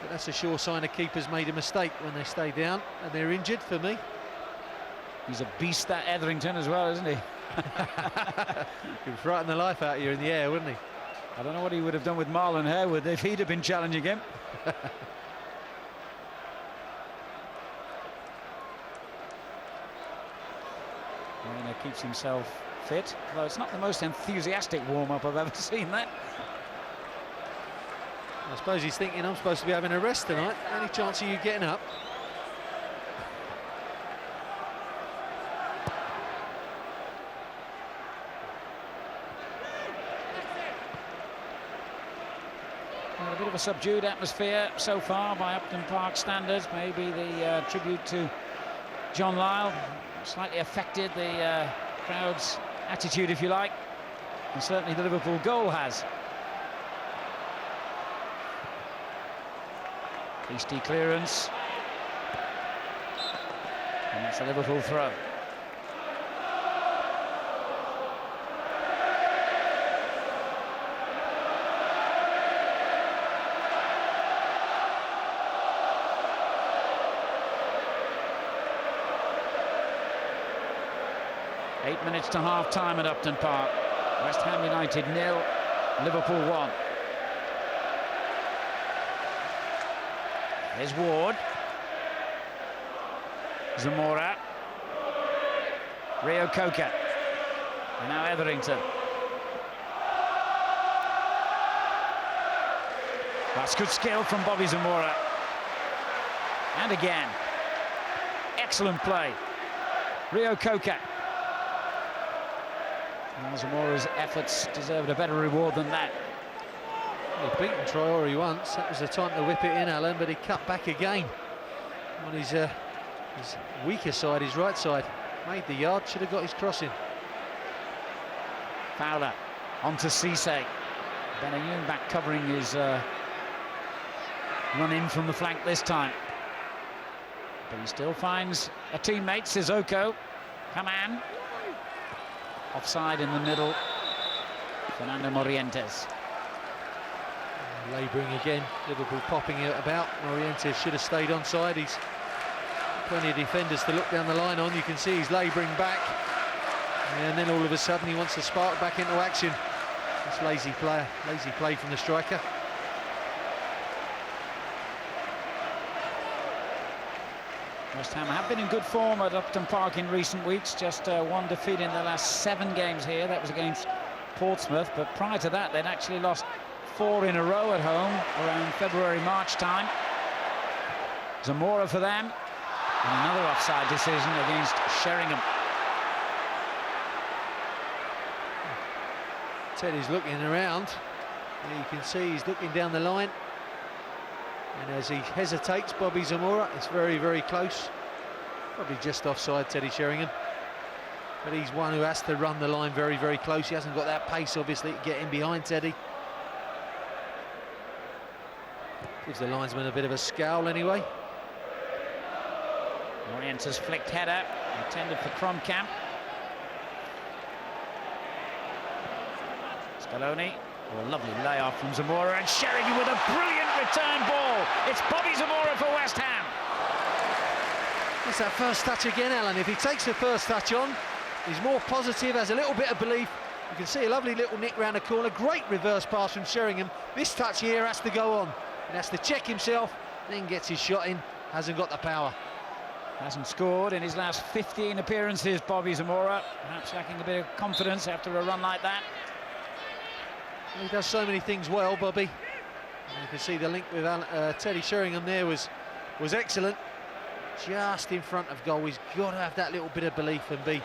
But that's a sure sign a keeper's made a mistake when they stay down and they're injured for me. He's a beast, that Etherington, as well, isn't he? He'd frighten the life out of you in the air, wouldn't he? I don't know what he would have done with Marlon Harewood if he'd have been challenging him. keeps himself fit, although it's not the most enthusiastic warm-up I've ever seen that. I suppose he's thinking, I'm supposed to be having a rest tonight. Any chance of you getting up? Well, a bit of a subdued atmosphere so far by Upton Park standards. Maybe the tribute to John Lyle slightly affected the crowd's attitude, if you like, and certainly the Liverpool goal has. Hasty clearance, and that's a Liverpool throw. Eight minutes to half-time at Upton Park. West Ham United 0, Liverpool 1. There's Ward. Zamora. Rio Coca. And now Etherington. That's good skill from Bobby Zamora. And again. Excellent play. Rio Coca. Well, Zamora's efforts deserved a better reward than that. He'd beaten Traore once. That was the time to whip it in, Alan, but he cut back again on his weaker side, his right side. Made the yard, should have got his crossing. Fowler onto Cisse. Benayoun back covering his run in from the flank this time. But he still finds a teammate, Sissoko. Kaman. Offside in the middle. Fernando Morientes. Labouring again, Liverpool popping it about. Morientes should have stayed onside. He's plenty of defenders to look down the line on. You can see he's labouring back, and then all of a sudden he wants to spark back into action. It's lazy play from the striker. West Ham have been in good form at Upton Park in recent weeks. Just one defeat in the last 7 games here. That was against Portsmouth, but prior to that they'd actually lost 4 in a row at home around February-March time. Zamora for them, and another offside decision against Sheringham. Teddy's looking around. You can see he's looking down the line, and as he hesitates, Bobby Zamora, it's very, very close. Probably just offside, Teddy Sheringham. But he's one who has to run the line very, very close. He hasn't got that pace, obviously, to get in behind Teddy. Gives the linesman a bit of a scowl anyway. Morientes' flicked header, intended for Kromkamp. Scaloni, a lovely layoff from Zamora, and Sheringham with a brilliant return ball. It's Bobby Zamora for West Ham. It's that first touch again, Alan. If he takes the first touch on, he's more positive, has a little bit of belief. You can see a lovely little nick round the corner. Great reverse pass from Sheringham. This touch here has to go on. He has to check himself, then gets his shot in. Hasn't got the power. Hasn't scored in his last 15 appearances, Bobby Zamora. Perhaps lacking a bit of confidence after a run like that. He does so many things well, Bobby. And you can see the link with Teddy Sheringham there was excellent. Just in front of goal. He's got to have that little bit of belief and be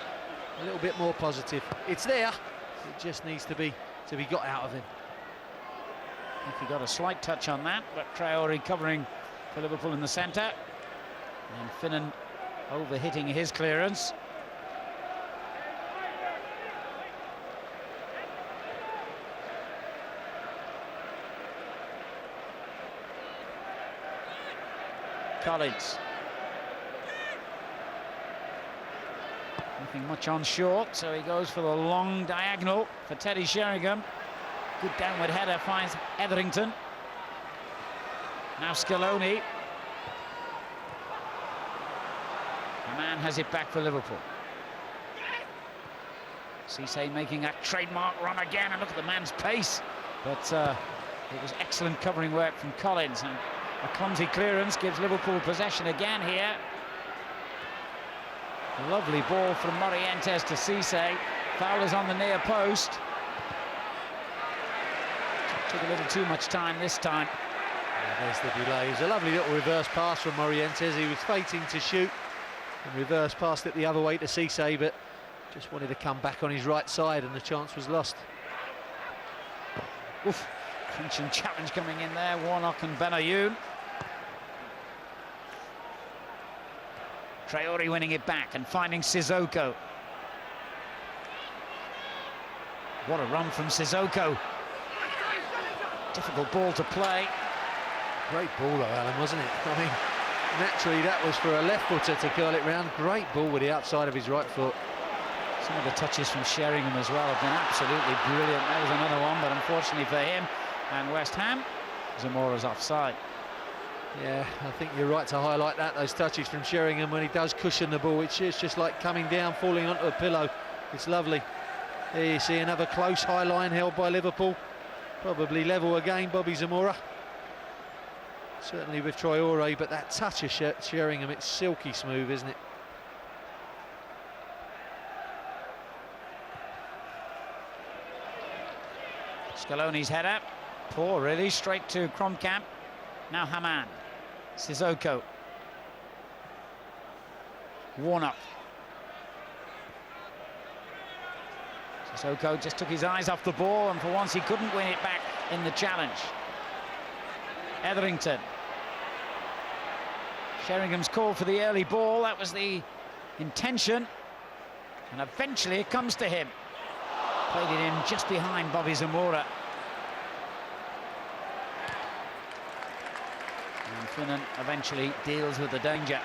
a little bit more positive. It's there. It just needs to be got out of him. I think he got a slight touch on that, but Traore covering for Liverpool in the centre. And Finnan overhitting his clearance. Collins. Nothing much on short, so he goes for the long diagonal for Teddy Sheringham. Good downward header finds Etherington. Now Scaloni. The man has it back for Liverpool. Cisse making a trademark run again, and look at the man's pace. But it was excellent covering work from Collins, and a clumsy clearance gives Liverpool possession again here. Lovely ball from Morientes to Cisse. Foul is on the near post. Took a little too much time this time. Yeah, there's the delay. It was a lovely little reverse pass from Morientes. He was fating to shoot and reverse passed it the other way to Cisse, but just wanted to come back on his right side and the chance was lost. Oof. Crunching challenge coming in there. Warnock and Benayoun. Traore winning it back and finding Sissoko. What a run from Sissoko. Difficult ball to play. Great ball though, Alan, wasn't it? I mean, naturally that was for a left footer to curl it round. Great ball with the outside of his right foot. Some of the touches from Sheringham as well have been absolutely brilliant. There was another one, but unfortunately for him and West Ham, Zamora's offside. Yeah, I think you're right to highlight that, those touches from Sheringham when he does cushion the ball. It's just like coming down, falling onto a pillow. It's lovely. There you see another close high line held by Liverpool. Probably level again, Bobby Zamora. Certainly with Traore, but that touch of Sheringham, it's silky smooth, isn't it? Scaloni's header. Poor, really. Straight to Kromkamp. Now Haman. Sissoko. Warnock. Sissoko just took his eyes off the ball, and for once he couldn't win it back in the challenge. Etherington. Sheringham's call for the early ball. That was the intention. And eventually it comes to him. Played it in just behind Bobby Zamora. And Finnan eventually deals with the danger.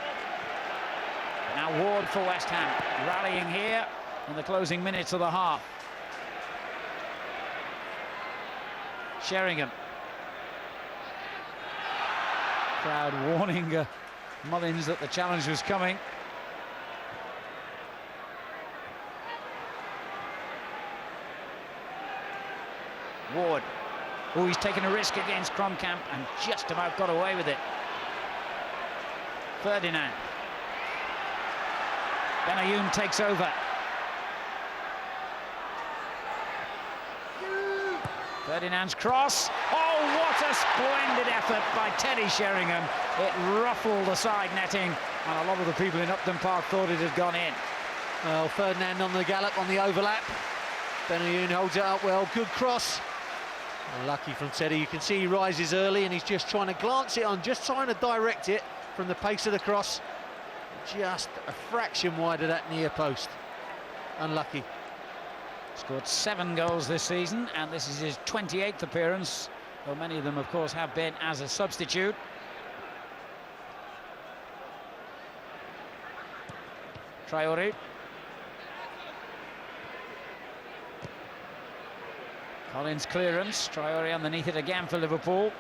Now Ward for West Ham, rallying here in the closing minutes of the half. Sheringham. Crowd warning Mullins that the challenge was coming. Ward. Oh, he's taken a risk against Kromkamp and just about got away with it. Ferdinand. Benayoun takes over. Ferdinand's cross. Oh, what a splendid effort by Teddy Sheringham. It ruffled the side netting, and a lot of the people in Upton Park thought it had gone in. Well, Ferdinand on the gallop, on the overlap. Benayoun holds it up well. Good cross. Unlucky from Teddy. You can see he rises early and he's just trying to glance it on, just trying to direct it from the pace of the cross. Just a fraction wide of that near post. Unlucky. Scored 7 goals this season, and this is his 28th appearance, though many of them, of course, have been as a substitute. Traore. Collins' clearance. Traore underneath it again for Liverpool.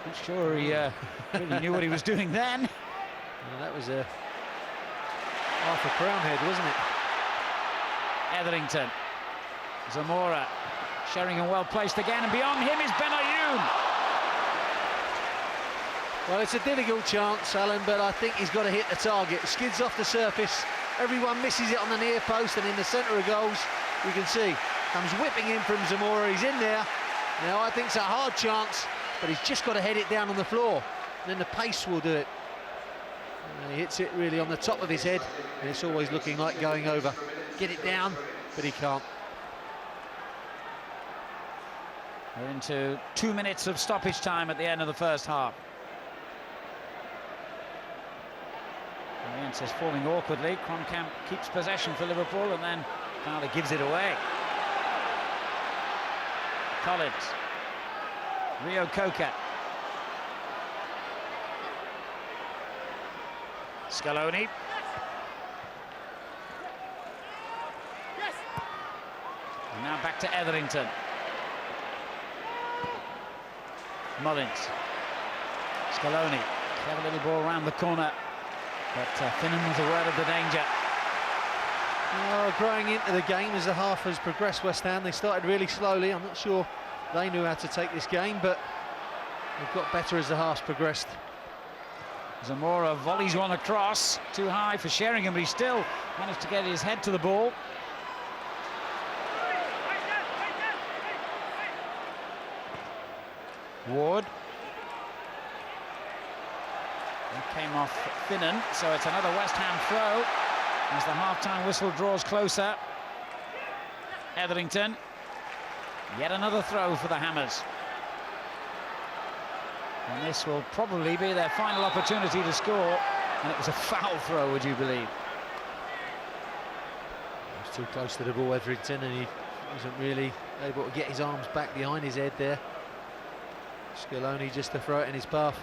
Not sure he really knew what he was doing then. Well, that was a half a crown head, wasn't it? Etherington. Zamora. Sheringham well placed again, and beyond him is Benayoun. Well, it's a difficult chance, Alan, but I think he's got to hit the target. Skids off the surface. Everyone misses it on the near post, and in the centre of goals, you can see, comes whipping in from Zamora. He's in there. Now, I think it's a hard chance, but he's just got to head it down on the floor. And then the pace will do it. He hits it really on the top of his head, and it's always looking like going over. Get it down, but he can't. We're into 2 minutes of stoppage time at the end of the first half. Morientes falling awkwardly. Kromkamp keeps possession for Liverpool and then Fowler gives it away. Collins. Rio Coca. Scaloni. And now back to Etherington. Mullins. Scaloni. Clever little ball around the corner, but Finnan was aware of the danger. Oh, growing into the game as the half has progressed, West Ham, they started really slowly. I'm not sure they knew how to take this game, but they've got better as the half's progressed. Zamora volleys one across, too high for Sheringham, but he still managed to get his head to the ball. Ward. He came off Finnan, so it's another West Ham throw as the half-time whistle draws closer. Etherington. Yet another throw for the Hammers. And this will probably be their final opportunity to score. And it was a foul throw, would you believe? He was too close to the ball, Etherington, and he wasn't really able to get his arms back behind his head there. Scaloni just to throw it in his path.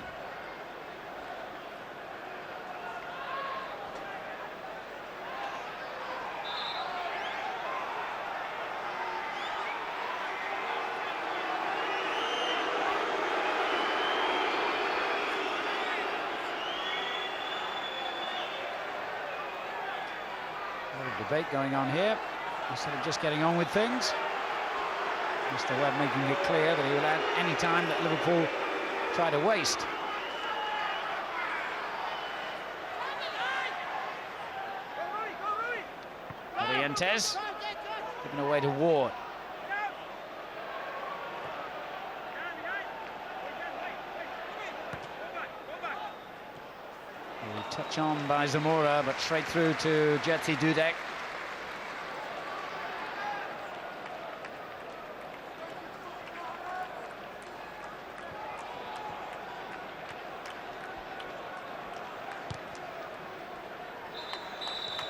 Debate going on here instead of just getting on with things. Mr. Webb making it clear that he will add any time that Liverpool try to waste. Orientes given away to Ward. Touch on by Zamora, but straight through to Jerzy Dudek.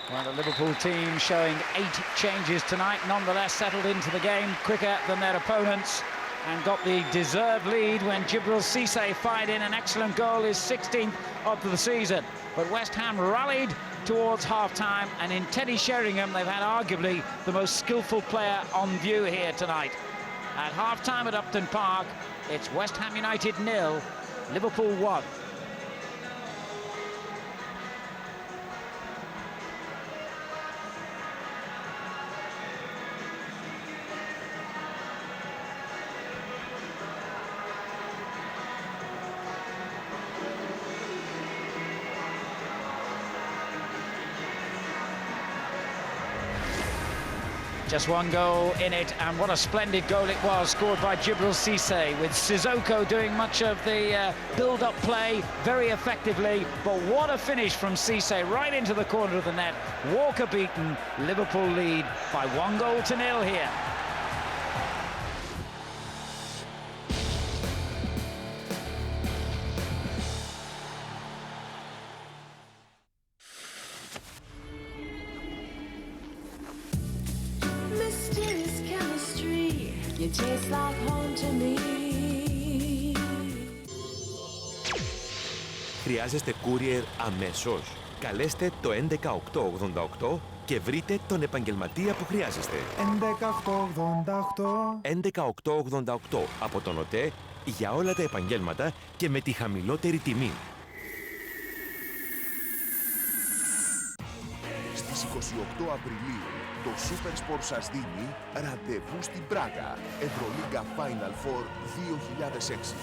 Well, the Liverpool team showing 8 changes tonight, nonetheless settled into the game quicker than their opponents and got the deserved lead when Djibril Cissé fired in an excellent goal, his 16th of the season. But West Ham rallied towards half-time, and in Teddy Sheringham, they've had arguably the most skillful player on view here tonight. At half-time at Upton Park, it's West Ham United 0, Liverpool 1. Just one goal in it, and what a splendid goal it was, scored by Djibril Cissé, with Sissoko doing much of the build-up play very effectively. But what a finish from Cissé, right into the corner of the net. Walker beaten, Liverpool lead by 1-0 here. Tastes like home to me. Χρειάζεστε courier αμέσως. Καλέστε το 11888 και βρείτε τον επαγγελματία που χρειάζεστε. 11888 από τον ΟΤΕ για όλα τα επαγγέλματα και με τη χαμηλότερη τιμή. Στις 28 Απριλίου το SuperSport σας δίνει ραντεβού στην Πράγα, Ευρωλίγκα Final Four 2006.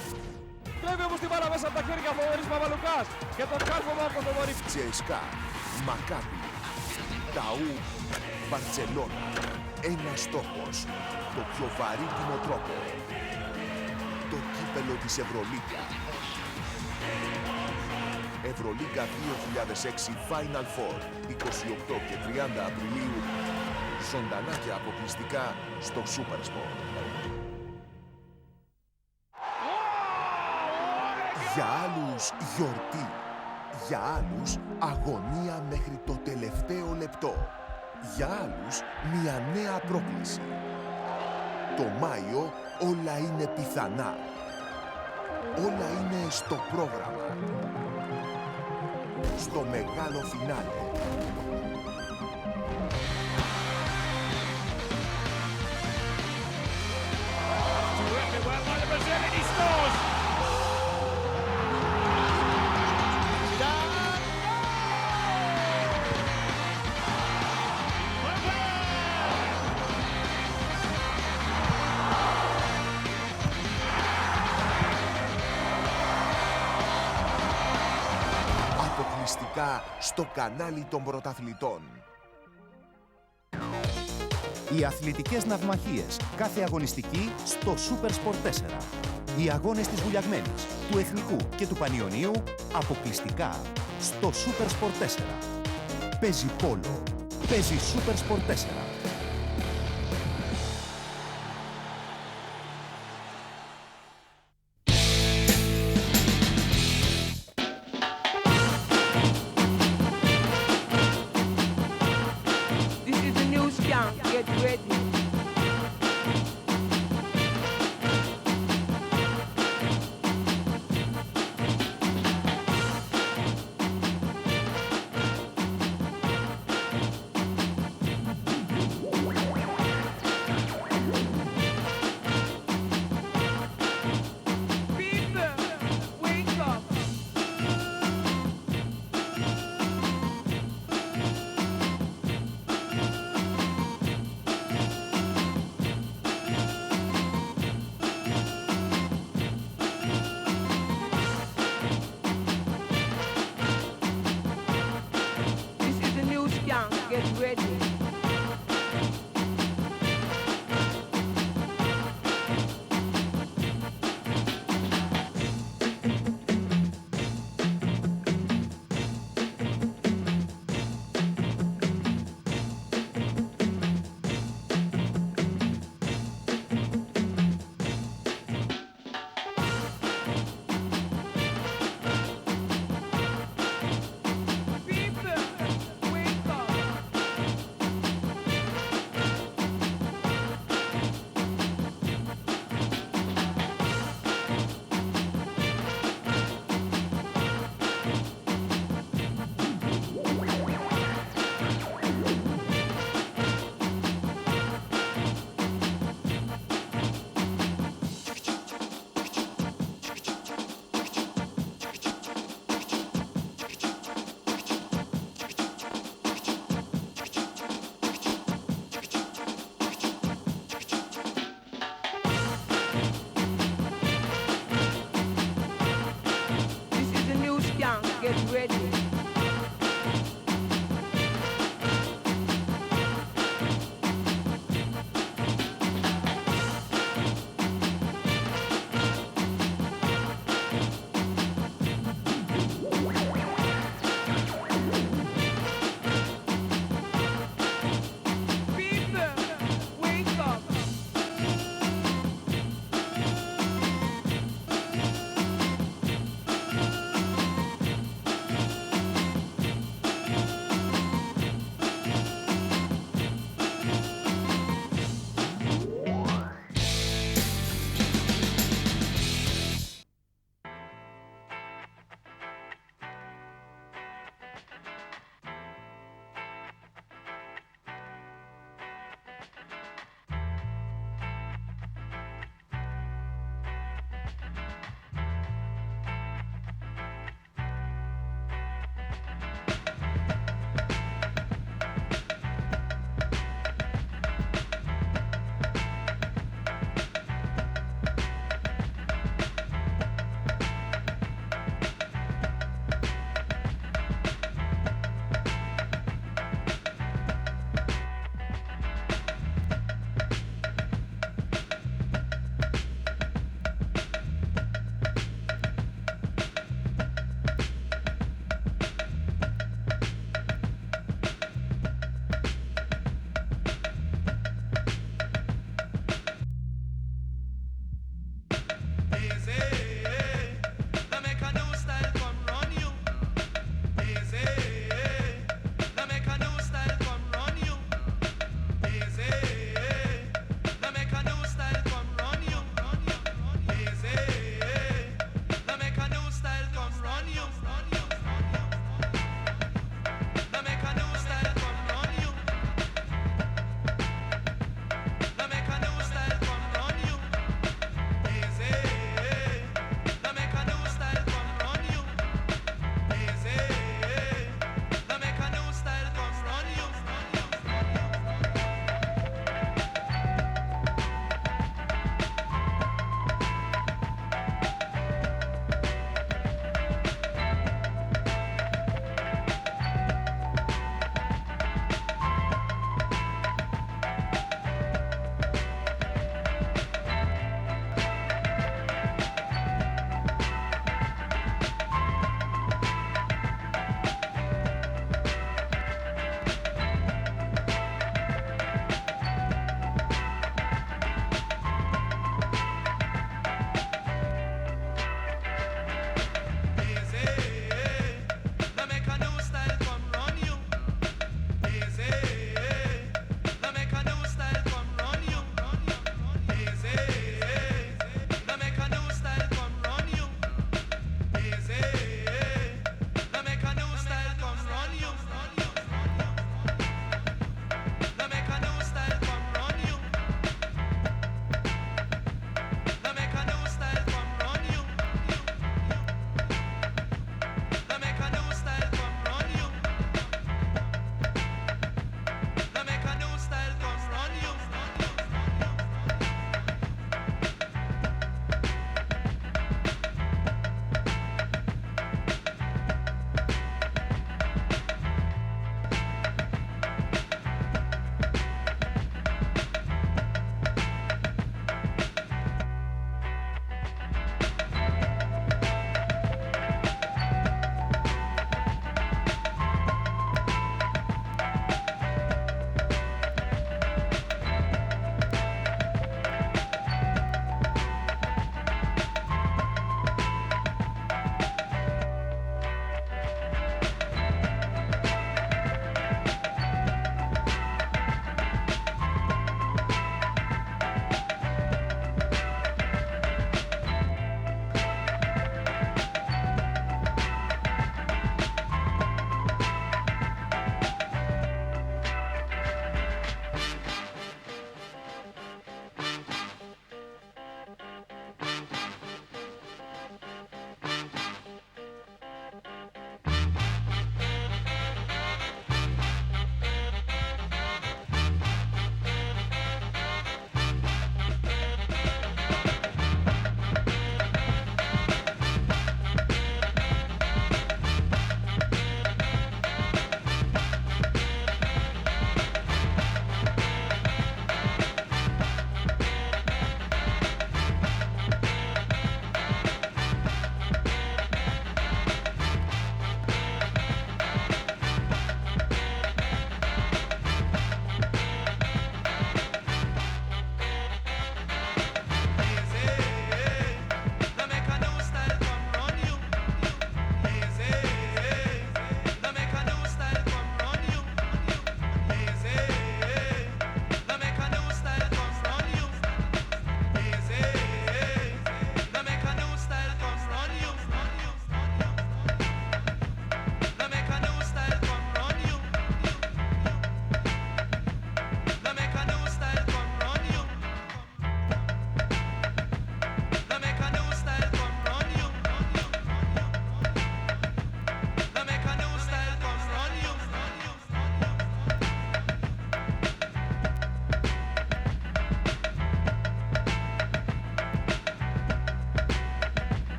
Βλέπει όμως την μπάλα μέσα από τα χέρια Φοβέρης Παπαλουκάς και τον κάρφωμα από το Βορρή. Τσεσκά, Μακάμπι, Ταού, Μπαρτσελώνα. Ένας στόχος, το πιο βαρύτιμο τρόπο. Το κύπελο της Ευρωλίγκα. Ευρωλίγκα 2006 Final Four, 28 και 30 Απριλίου, ζωντανά και αποκλειστικά στο SuperSport. Για άλλους γιορτή, για άλλους αγωνία μέχρι το τελευταίο λεπτό, για άλλους μια νέα πρόκληση. Το Μάιο όλα είναι πιθανά, όλα είναι στο πρόγραμμα. Στο μεγάλο φινάλε. αποκλειστικά στο κανάλι των πρωταθλητών. Οι αθλητικές ναυμαχίες, κάθε αγωνιστική στο SuperSport 4. Οι αγώνες της Βουλιαγμένης, του Εθνικού και του Πανιωνίου αποκλειστικά στο SuperSport 4. Παίζει πόλο, παίζει SuperSport 4.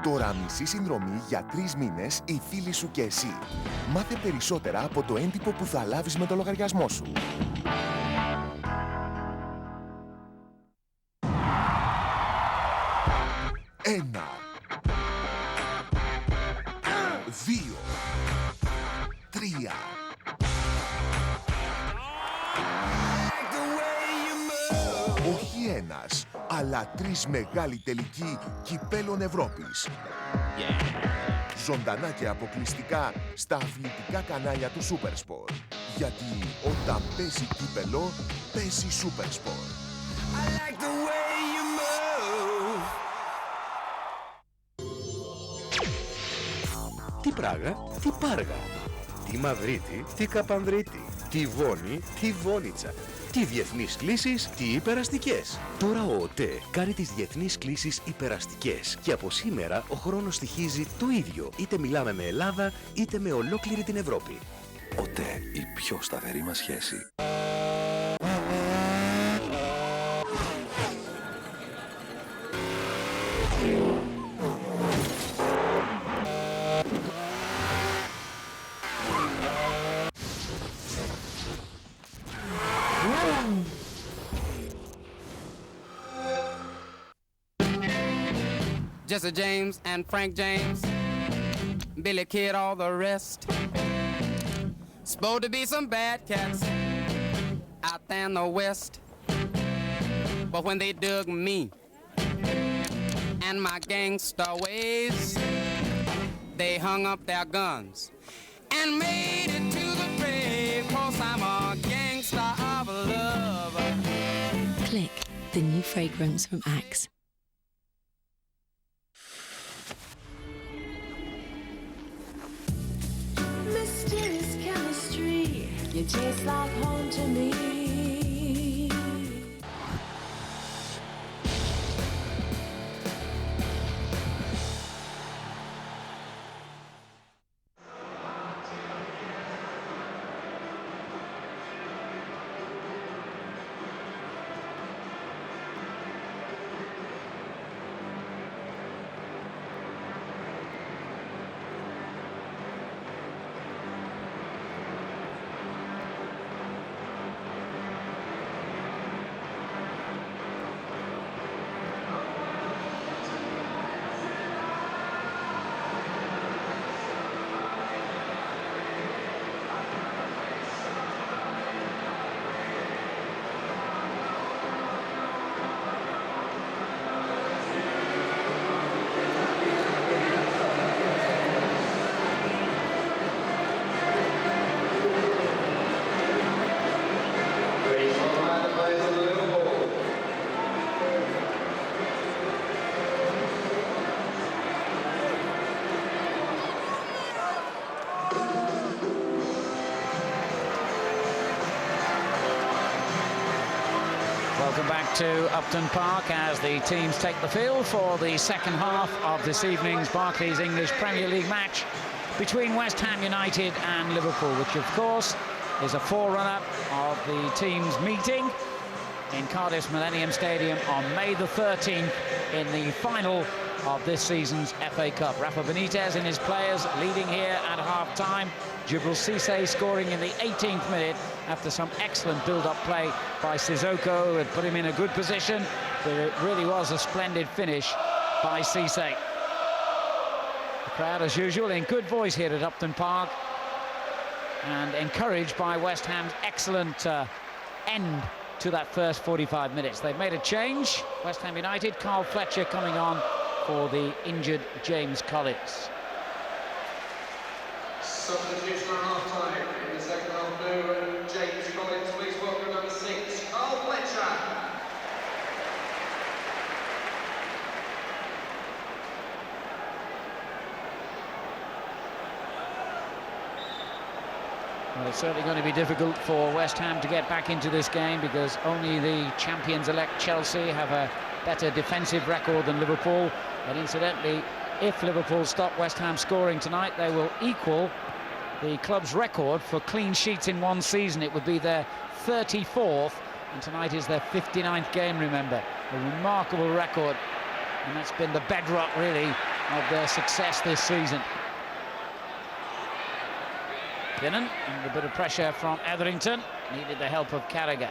Τώρα μισή συνδρομή για 3 μήνες οι φίλοι σου και εσύ. Μάθε περισσότερα από το έντυπο που θα λάβεις με το λογαριασμό σου. 1, 2, 3. Όχι ένας, αλλά 3 μεγάλοι τελικοί κυπέλων Ευρώπης. Ζωντανά και αποκλειστικά στα αθλητικά κανάλια του SuperSport. Γιατί όταν παίζει κύπελο, παίζει SuperSport. Τι Πράγα, τι Πάργα. Τι Μαδρίτη, τι Καπανδρίτη. Τι Βόνη, τι Βόνιτσα. Τι διεθνείς κλήσεις, τι υπεραστικές. Τώρα ο ΟΤΕ κάνει τις διεθνείς κλήσεις υπεραστικές και από σήμερα ο χρόνος στοιχίζει το ίδιο, είτε μιλάμε με Ελλάδα είτε με ολόκληρη την Ευρώπη. ΟΤΕ, η πιο σταθερή μας σχέση. Jesse James and Frank James, Billy Kid, all the rest. Supposed to be some bad cats out there in the West. But when they dug me and my gangster ways, they hung up their guns and made it to the grave, 'cause I'm a gangster of love. Click, the new fragrance from Axe. Mysterious chemistry, you taste like home to me. Welcome back to Upton Park as the teams take the field for the second half of this evening's Barclays English Premier League match between West Ham United and Liverpool, which of course is a forerunner of the teams meeting in Cardiff's Millennium Stadium on May the 13th in the final of this season's FA Cup. Rafa Benitez and his players leading here at half-time. Djibril Cissé scoring in the 18th minute after some excellent build-up play by Sissoko, had put him in a good position, but it really was a splendid finish by Cissé. The crowd, as usual, in good voice here at Upton Park and encouraged by West Ham's excellent end to that first 45 minutes. They've made a change. West Ham United, Carl Fletcher coming on for the injured James Collins. Substitution at half-time in the second half. Blue, James Collins, please welcome number 6, Carl Fletcher. Well, it's certainly going to be difficult for West Ham to get back into this game because only the champions-elect Chelsea have a better defensive record than Liverpool. And incidentally, if Liverpool stop West Ham scoring tonight, they will equal the club's record for clean sheets in one season. It would be their 34th, and tonight is their 59th game, remember. A remarkable record, and that's been the bedrock, really, of their success this season. Kinnan, and a bit of pressure from Etherington, needed the help of Carragher.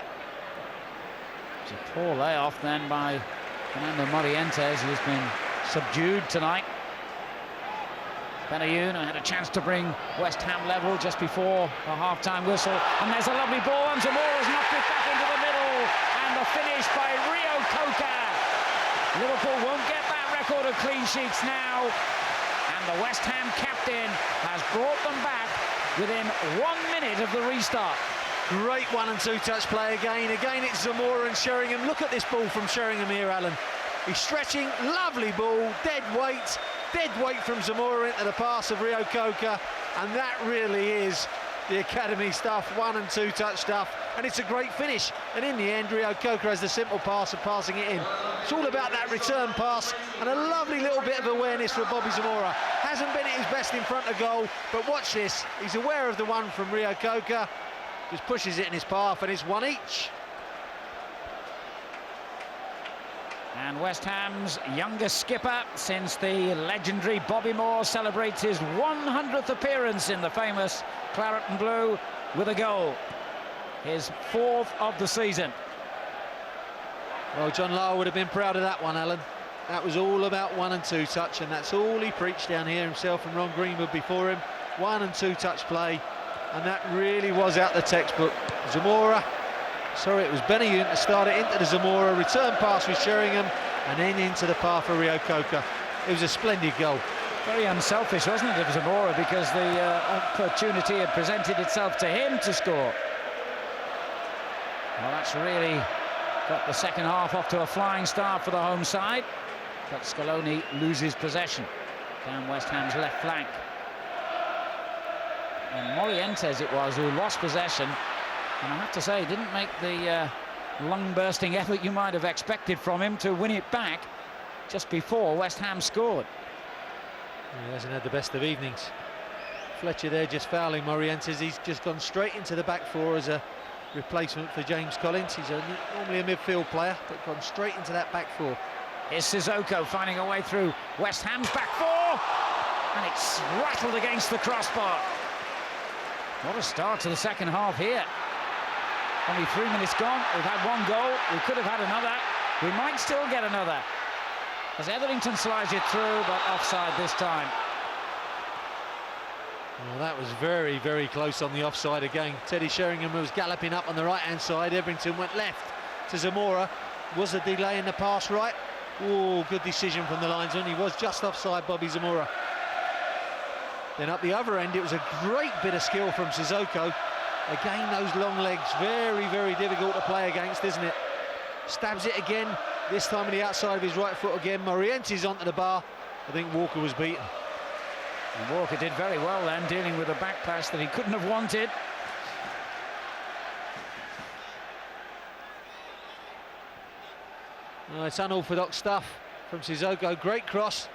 It's a poor layoff then by Fernando Morientes, who's been subdued tonight. Benayoun had a chance to bring West Ham level just before the half-time whistle, and there's a lovely ball, and Zamora's knocked it back into the middle, and the finish by Rio Coca. Liverpool won't get that record of clean sheets now, and the West Ham captain has brought them back within 1 minute of the restart. Great 1 and 2 touch play again. Again, it's Zamora and Sheringham. Look at this ball from Sheringham here, Alan. He's stretching, lovely ball, dead weight from Zamora into the pass of Rio Coca, and that really is the academy stuff, 1 and 2 touch stuff, and it's a great finish. And in the end, Rio Coca has the simple pass of passing it in. It's all about that return pass and a lovely little bit of awareness for Bobby Zamora. Hasn't been at his best in front of goal, but watch this. He's aware of the one from Rio Coca, just pushes it in his path, and it's 1 each. And West Ham's youngest skipper since the legendary Bobby Moore celebrates his 100th appearance in the famous Claret and Blue with a goal. His 4th of the season. Well, John Lyall would have been proud of that one, Alan. That was all about 1 and 2 touch, and that's all he preached down here himself and Ron Greenwood before him. 1 and 2 touch play, and that really was out the textbook. Zamora. Sorry, it was Benayoun to start it into the Zamora, return pass with Sheringham, and then into the path for Rio Coca. It was a splendid goal. Very unselfish, wasn't it, of Zamora, because the opportunity had presented itself to him to score. Well, that's really got the second half off to a flying start for the home side, but Scaloni loses possession down West Ham's left flank. And Morientes it was who lost possession. And I have to say, he didn't make the lung-bursting effort you might have expected from him to win it back just before West Ham scored. He hasn't had the best of evenings. Fletcher there just fouling Morientes. He's just gone straight into the back four as a replacement for James Collins. He's normally a midfield player, but gone straight into that back four. Here's Sissoko finding a way through West Ham's back four, and it's rattled against the crossbar. What a start to the second half here. Only 3 minutes gone. We've had 1 goal. We could have had another. We might still get another, as Etherington slides it through, but offside this time. Well, that was very, very close on the offside again. Teddy Sheringham was galloping up on the right-hand side. Etherington went left to Zamora. Was a delay in the pass right? Oh, good decision from the linesman. He was just offside, Bobby Zamora. Then up the other end, it was a great bit of skill from Sissoko. Again, those long legs, very, very difficult to play against, isn't it? Stabs it again, this time on the outside of his right foot again. Morientes onto the bar. I think Walker was beaten. And Walker did very well then, dealing with a back pass that he couldn't have wanted. Oh, it's unorthodox stuff from Sissoko. Great cross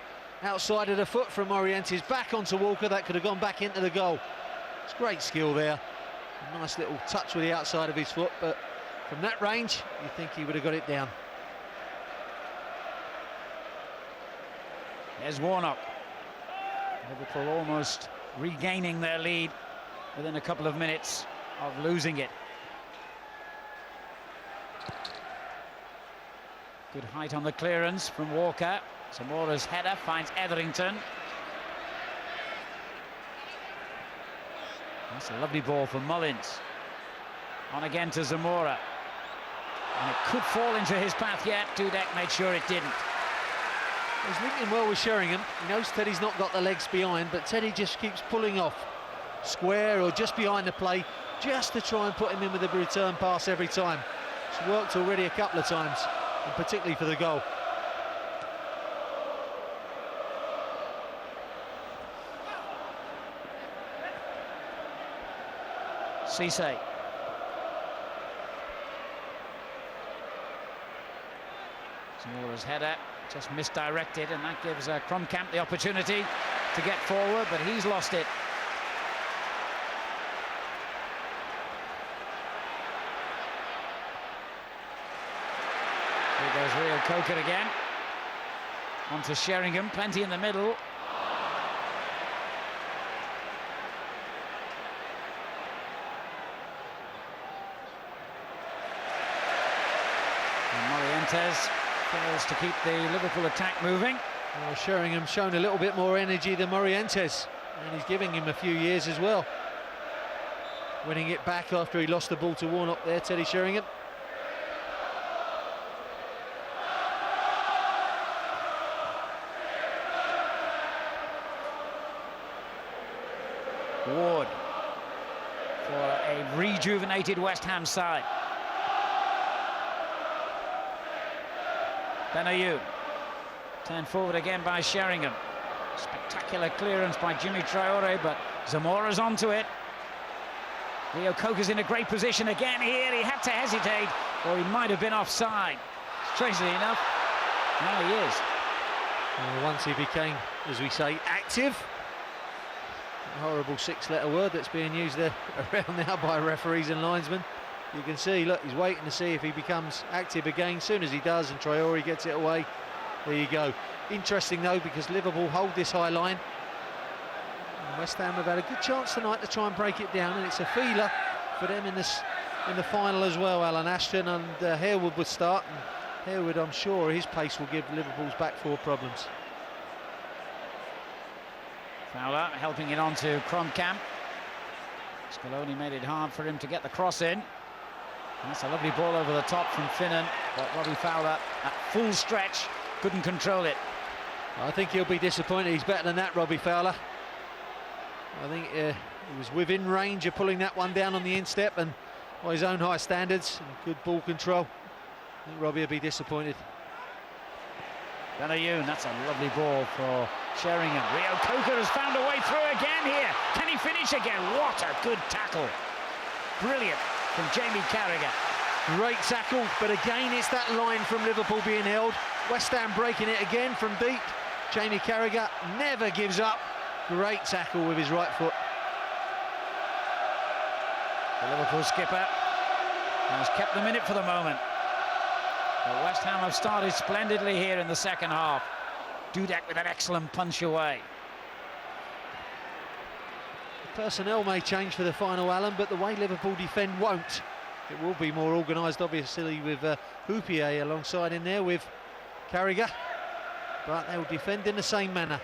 outside of the foot from Morientes, back onto Walker. That could have gone back into the goal. It's great skill there. A nice little touch with the outside of his foot, but from that range, you think he would have got it down. There's Warnock. Liverpool almost regaining their lead within a couple of minutes of losing it. Good height on the clearance from Walker. Zamora's header finds Etherington. That's a lovely ball from Mullins. On again to Zamora. And it could fall into his path yet. Dudek made sure it didn't. He's linking well with Sheringham. He knows Teddy's not got the legs behind, but Teddy just keeps pulling off square or just behind the play, just to try and put him in with a return pass every time. It's worked already a couple of times, and particularly for the goal. Cisse. Zamora's header just misdirected, and that gives Kromkamp the opportunity to get forward, but he's lost it. Here goes Rio Coker again. On to Sheringham, plenty in the middle. And Morientes fails to keep the Liverpool attack moving. Well, Sheringham's shown a little bit more energy than Morientes, and he's giving him a few years as well. Winning it back after he lost the ball to Warnock there, Teddy Sheringham. Ward for a rejuvenated West Ham side. Benayoun turned forward again by Sheringham. Spectacular clearance by Jimmy Traore, but Zamora's onto it. Rio Coker's in a great position again here. He had to hesitate, or he might have been offside. Strangely enough, now he is. Well, once he became, as we say, active. A horrible six-letter word that's being used there around now by referees and linesmen. You can see, look, he's waiting to see if he becomes active again. As soon as he does and Traore gets it away, there you go. Interesting though, because Liverpool hold this high line. And West Ham have had a good chance tonight to try and break it down, and it's a feeler for them in the final as well. Alan Ashton and Harewood would start, and Harewood, I'm sure, his pace will give Liverpool's back four problems. Fowler helping it on to Kromkamp. Scaloni made it hard for him to get the cross in. That's a lovely ball over the top from Finnan, but Robbie Fowler at full stretch couldn't control it. I think he'll be disappointed. He's better than that, Robbie Fowler. I think he was within range of pulling that one down on the instep, and by his own high standards and good ball control, I think Robbie will be disappointed. Benayoun, that's a lovely ball for Sheringham. Rio Coker has found a way through again here. Can he finish again? What a good tackle. Brilliant from Jamie Carragher. Great tackle, but again it's that line from Liverpool being held. West Ham breaking it again from deep. Jamie Carragher never gives up. Great tackle with his right foot. The Liverpool skipper has kept them in it for the moment. But West Ham have started splendidly here in the second half. Dudek with an excellent punch away. The personnel may change for the final, Alan, but the way Liverpool defend won't. It will be more organised, obviously, with Houpier alongside in there with Carragher, but they'll defend in the same manner.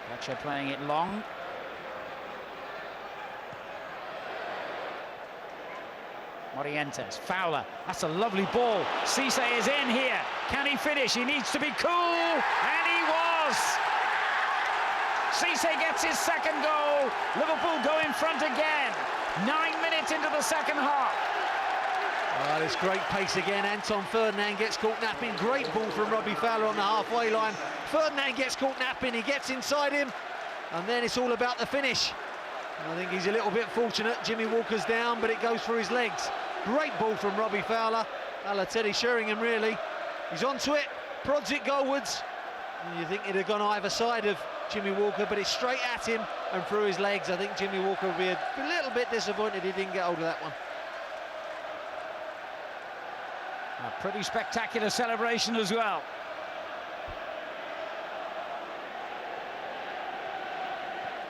Fletcher playing it long. Morientes, Fowler, that's a lovely ball. Cisse is in here. Can he finish? He needs to be cool, and he was! Cisse gets his second goal. Liverpool go in front again. 9 minutes into the second half. Well, it's great pace again. Anton Ferdinand gets caught napping. Great ball from Robbie Fowler on the halfway line. Ferdinand gets caught napping. He gets inside him, and then it's all about the finish. I think he's a little bit fortunate. Jimmy Walker's down, but it goes through his legs. Great ball from Robbie Fowler. A la Teddy Sheringham, really. He's onto it, prods it goalwards. And you think it'd have gone either side of Jimmy Walker, but it's straight at him and through his legs. I think Jimmy Walker will be a little bit disappointed he didn't get hold of that one. A pretty spectacular celebration as well.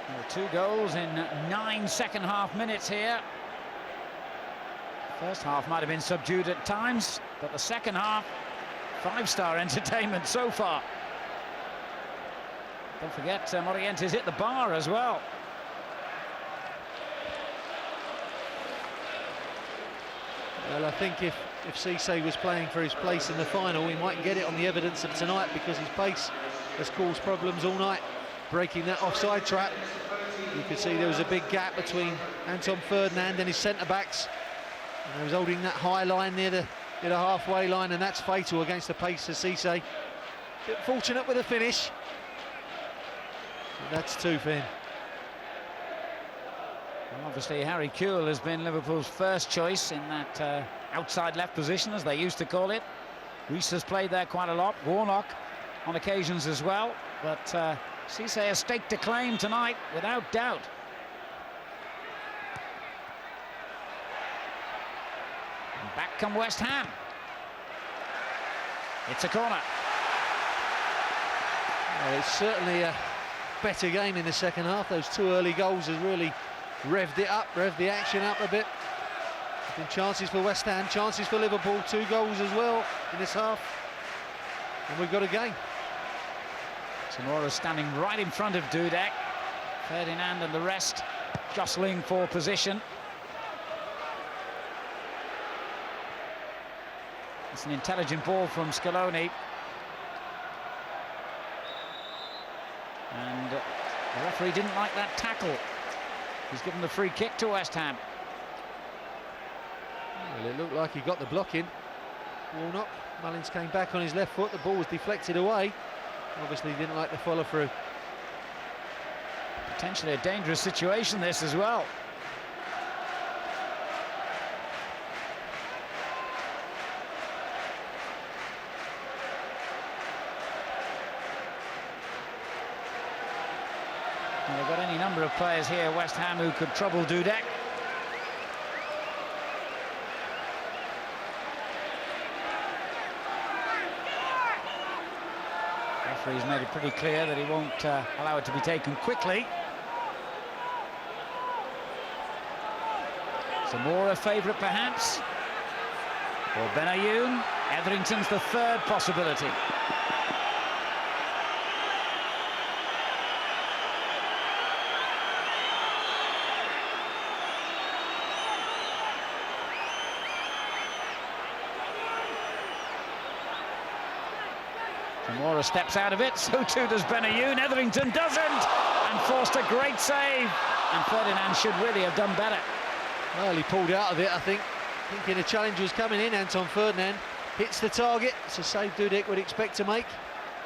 Well, 2 goals in 9 second half minutes here. First half might have been subdued at times, but the second half, 5-star entertainment so far. Don't forget, Morientes hit the bar as well. Well, I think if Cisse was playing for his place in the final, he might get it on the evidence of tonight, because his pace has caused problems all night, breaking that offside trap. You could see there was a big gap between Anton Ferdinand and his centre-backs. And he was holding that high line near the halfway line, and that's fatal against the pace of Cisse. Bit fortunate with the finish. But that's two for him. Well, obviously, Harry Kewell has been Liverpool's first choice in that outside left position, as they used to call it. Reece has played there quite a lot. Warnock on occasions as well. But Cisse has staked a claim tonight, without doubt. And back come West Ham. It's a corner. Well, it's certainly a better game in the second half. Those two early goals has really revved it up, revved the action up a bit. And chances for West Ham, chances for Liverpool, 2 goals as well in this half. And we've got a game. Zamora standing right in front of Dudek. Ferdinand and the rest jostling for position. It's an intelligent ball from Scaloni. And the referee didn't like that tackle. He's given the free kick to West Ham. Well, it looked like he got the block in. Warnock, Mullins came back on his left foot. The ball was deflected away. Obviously, he didn't like the follow through. Potentially a dangerous situation, this as well. Well, they've got any number of players here, West Ham, who could trouble Dudek. Referee's made it pretty clear that he won't allow it to be taken quickly. Zamora favourite perhaps. Or Benayoun. Etherington's the third possibility. Zamora steps out of it, so too does Benayoun. Etherington doesn't, and forced a great save. And Ferdinand should really have done better. Well, he pulled out of it, I think, thinking a challenge was coming in. Anton Ferdinand hits the target. It's a save Dudek would expect to make.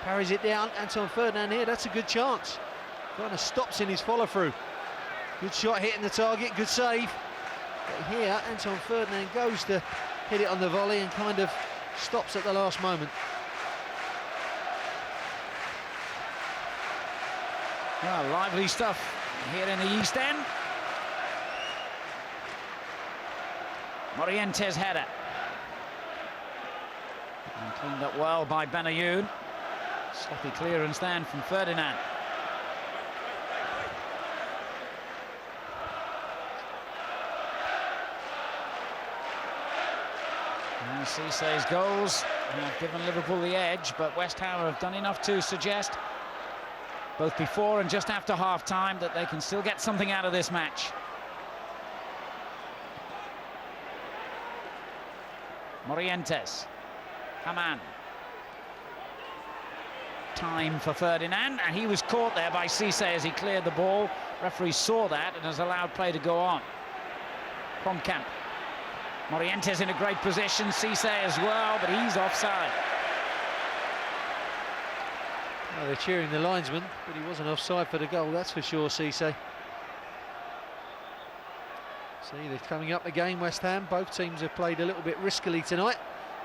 Parries it down. Anton Ferdinand here, that's a good chance. Kind of stops in his follow-through. Good shot hitting the target, good save. But here, Anton Ferdinand goes to hit it on the volley and kind of stops at the last moment. Well, lively stuff here in the East End. Morientes' header. And cleaned up well by Benayoun. Sloppy clearance then from Ferdinand. And Cisse's goals have given Liverpool the edge, but West Ham have done enough to suggest, both before and just after half-time, that they can still get something out of this match. Morientes. Haman. Time for Ferdinand, and he was caught there by Cisse as he cleared the ball. Referee saw that and has allowed play to go on. Camp. Morientes in a great position, Cisse as well, but he's offside. Well, they're cheering the linesman, but he wasn't offside for the goal, that's for sure, Cisse. See, they're coming up the game, West Ham. Both teams have played a little bit riskily tonight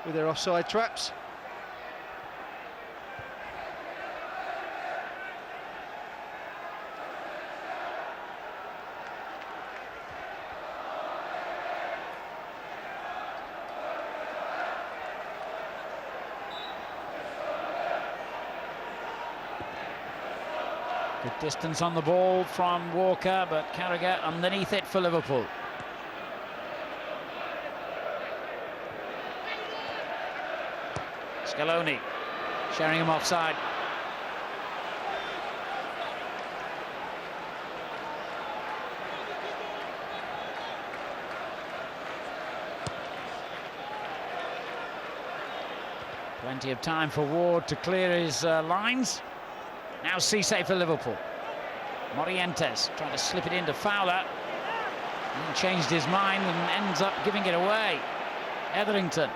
with their offside traps. Good distance on the ball from Walker, but Carragher underneath it for Liverpool. Scaloni, sharing him offside. Plenty of time for Ward to clear his lines. Now Cisse for Liverpool. Morientes trying to slip it into Fowler. And changed his mind and ends up giving it away. Etherington.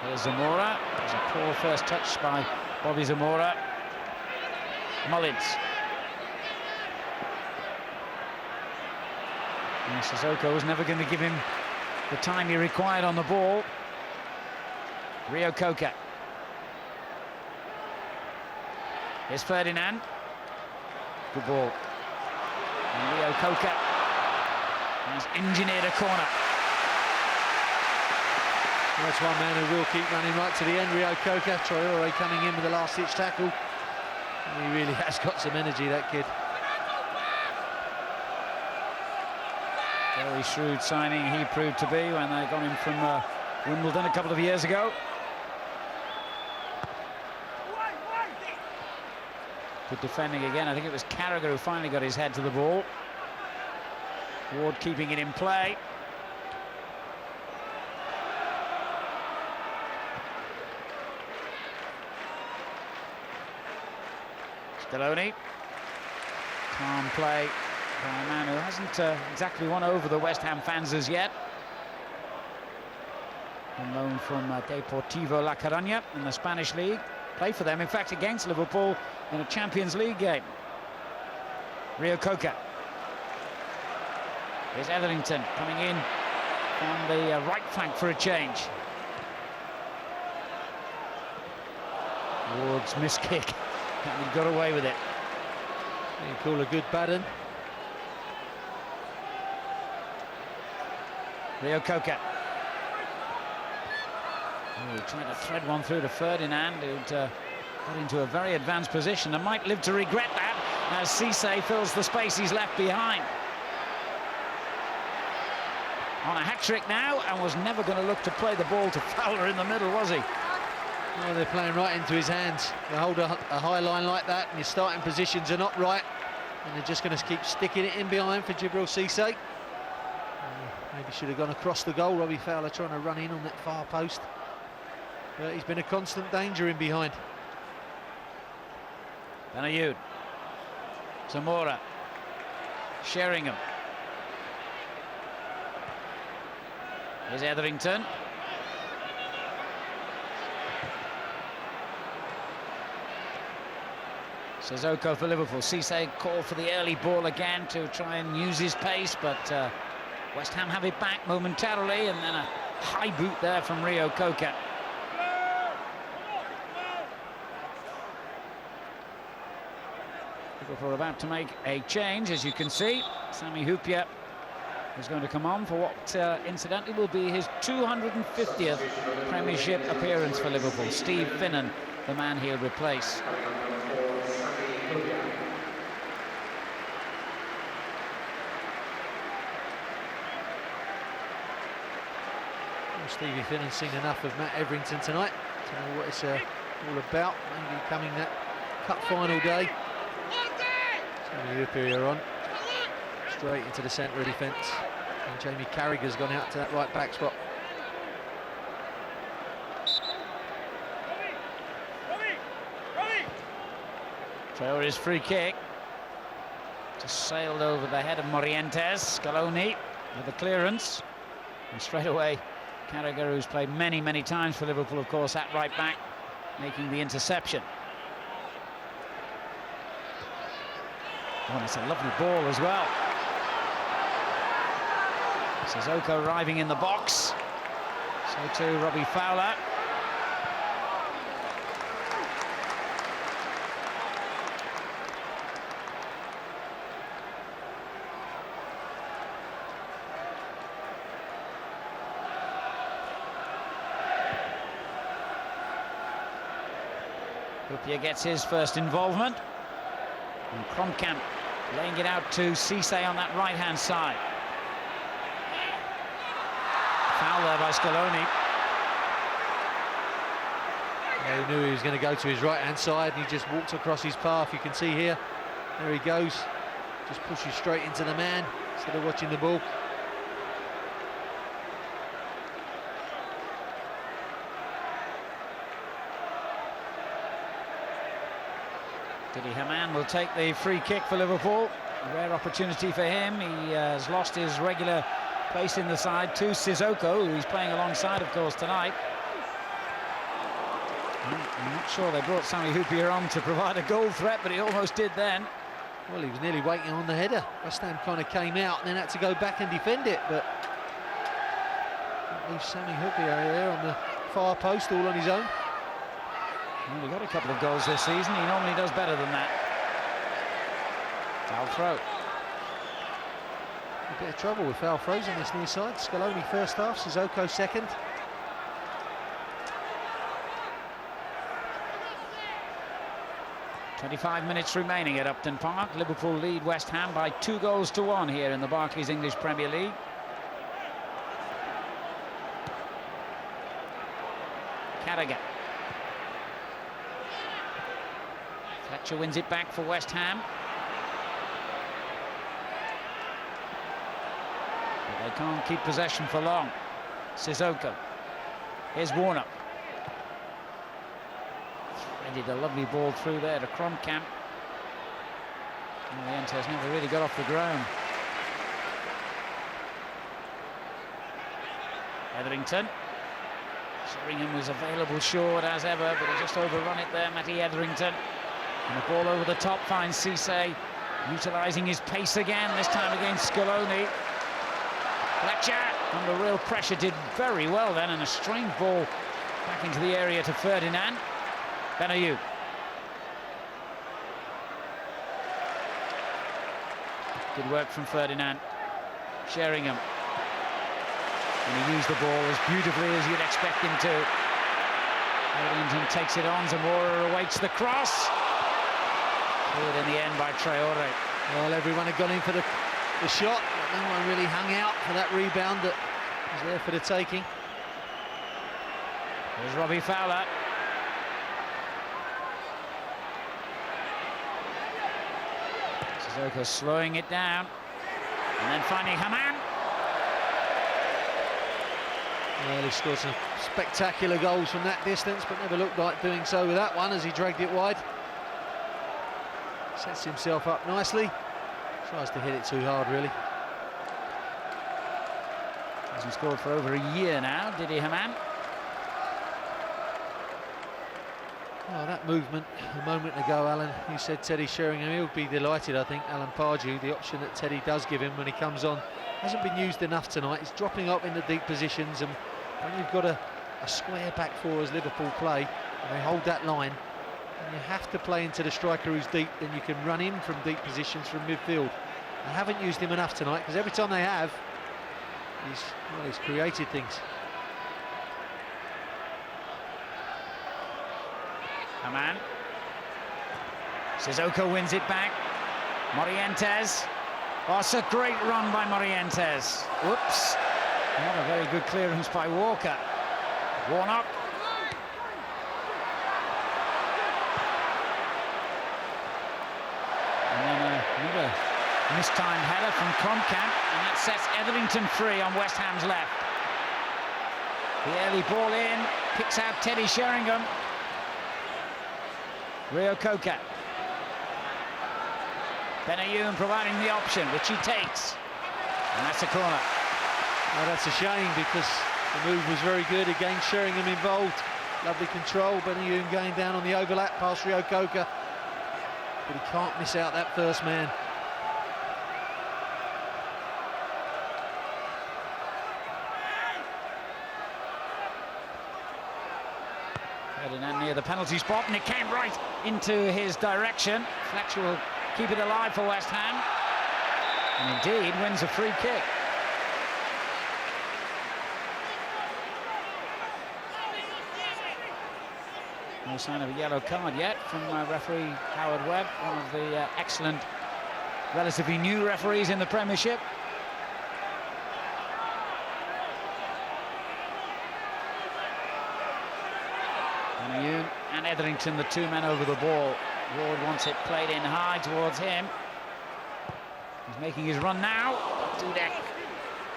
Here's Zamora. There's a poor first touch by Bobby Zamora. Mullins. And Sissoko was never going to give him the time he required on the ball. Rio Coca. Here's Ferdinand. Good ball. And Rio Coca has engineered a corner. That's one man who will keep running right to the end. Rio Coca. Traore coming in with the last-ditch tackle. And he really has got some energy, that kid. Very shrewd signing he proved to be when they got him from Wimbledon a couple of years ago. Good defending again. I think it was Carragher who finally got his head to the ball. Ward keeping it in play. Scaloni. Calm play by a man who hasn't exactly won over the West Ham fans as yet. On loan from Deportivo La Coruña in the Spanish league. Played for them, in fact, against Liverpool in a Champions League game. Rio Coca. Here's Etherington coming in on the right flank for a change. Ward's missed kick. And he got away with it. You call a good baton. Rio Coca. Trying to thread one through to Ferdinand, who'd got into a very advanced position and might live to regret that as Cisse fills the space he's left behind. On a hat-trick now, and was never going to look to play the ball to Fowler in the middle, was he? Well, they're playing right into his hands. They hold a high line like that, and your starting positions are not right, and they're just going to keep sticking it in behind for Djibril Cisse. Maybe should have gone across the goal. Robbie Fowler trying to run in on that far post. But he's been a constant danger in behind. Benayoun. Zamora. Sheringham. Here's Etherington. Sissoko for Liverpool. Cisse called for the early ball again to try and use his pace, but West Ham have it back momentarily, and then a high boot there from Rio Coca. Liverpool about to make a change, as you can see. Sami Hyypiä is going to come on for what incidentally will be his 250th Premiership appearance for Liverpool. Steve Finnan, the man he'll replace. Well, Stevie Finnan's seen enough of Matt Etherington tonight to know what it's all about. Maybe coming that cup final day. Sami Hyypiä are on. Straight into the centre of defence. And Jamie Carragher's gone out to that right back spot. Traore's free kick. Just sailed over the head of Morientes. Scaloni with the clearance. And straight away, Carragher, who's played many, many times for Liverpool, of course, at right back, making the interception. Oh, it's a lovely ball as well. Sissoko arriving in the box. So too Robbie Fowler. Hyypiä gets his first involvement. And Kromkamp laying it out to Cisse on that right-hand side. Foul there by Scaloni. Yeah, he knew he was going to go to his right-hand side, and he just walked across his path. You can see here, there he goes. Just pushes straight into the man instead of watching the ball. Didi Hamann will take the free kick for Liverpool. A rare opportunity for him. He has lost his regular place in the side to Sissoko, who he's playing alongside, of course, tonight. I'm not sure they brought Sami Hyypiä on to provide a goal threat, but he almost did then. Well, he was nearly waiting on the header. West Ham kind of came out and then had to go back and defend it, but that leaves Sami Hyypiä there on the far post all on his own. Well, he got a couple of goals this season. He normally does better than that. Foul throw. A bit of trouble with foul throws on this near side. Scaloni first half, Sissoko second. .25 minutes remaining at Upton Park. Liverpool lead West Ham by 2-1 here in the Barclays English Premier League. Carragher. Fletcher wins it back for West Ham. But they can't keep possession for long. Sissoko. Here's Warnock. Threaded a lovely ball through there to Kromkamp. Morientes never really got off the ground. Etherington. Sheringham was available short as ever, but he just overrun it there, Matty Etherington. And the ball over the top finds Cisse, utilising his pace again, this time against Scaloni. Fletcher, under real pressure, did very well then, and a strange ball back into the area to Ferdinand. Benayoun. Good work from Ferdinand. Sheringham. And he used the ball as beautifully as you'd expect him to. Etherington takes it on, Zamora awaits the cross. Cleared in the end by Traore. Well, everyone had gone in for the shot, but no one really hung out for that rebound that was there for the taking. There's Robbie Fowler. Sissoko slowing it down. And then finding Hamann. Well, he scored some spectacular goals from that distance, but never looked like doing so with that one as he dragged it wide. Sets himself up nicely. Tries to hit it too hard, really. Hasn't scored for over a year now, Didi Hamann. Oh, that movement a moment ago, Alan, you said Teddy Sheringham, he'll be delighted, I think. Alan Pardew, the option that Teddy does give him when he comes on, hasn't been used enough tonight. He's dropping up in the deep positions, and when you've got a square back four as Liverpool play, and they hold that line, and you have to play into the striker who's deep, then you can run in from deep positions from midfield. They haven't used him enough tonight, because every time they have, he's created things. Hamann. Sissoko wins it back. Morientes. Oh, it's a great run by Morientes. Whoops. Not a very good clearance by Walker. Warnock. And then another mistimed header from Kromkamp, and that sets Etherington free on West Ham's left. The early ball in, picks out Teddy Sheringham. Rio Coca. Benayoun providing the option, which he takes. And that's a corner. Well, that's a shame, because the move was very good. Again, Sheringham involved. Lovely control. Benayoun going down on the overlap past Rio Coca. But he can't miss out that first man. Ferdinand near the penalty spot, and it came right into his direction. Fletcher will keep it alive for West Ham, and indeed wins a free kick. No sign of a yellow card yet from referee Howard Webb, one of the excellent, relatively new referees in the Premiership. Benayoun and Etherington, the two men over the ball. Ward wants it played in high towards him. He's making his run now. Dudek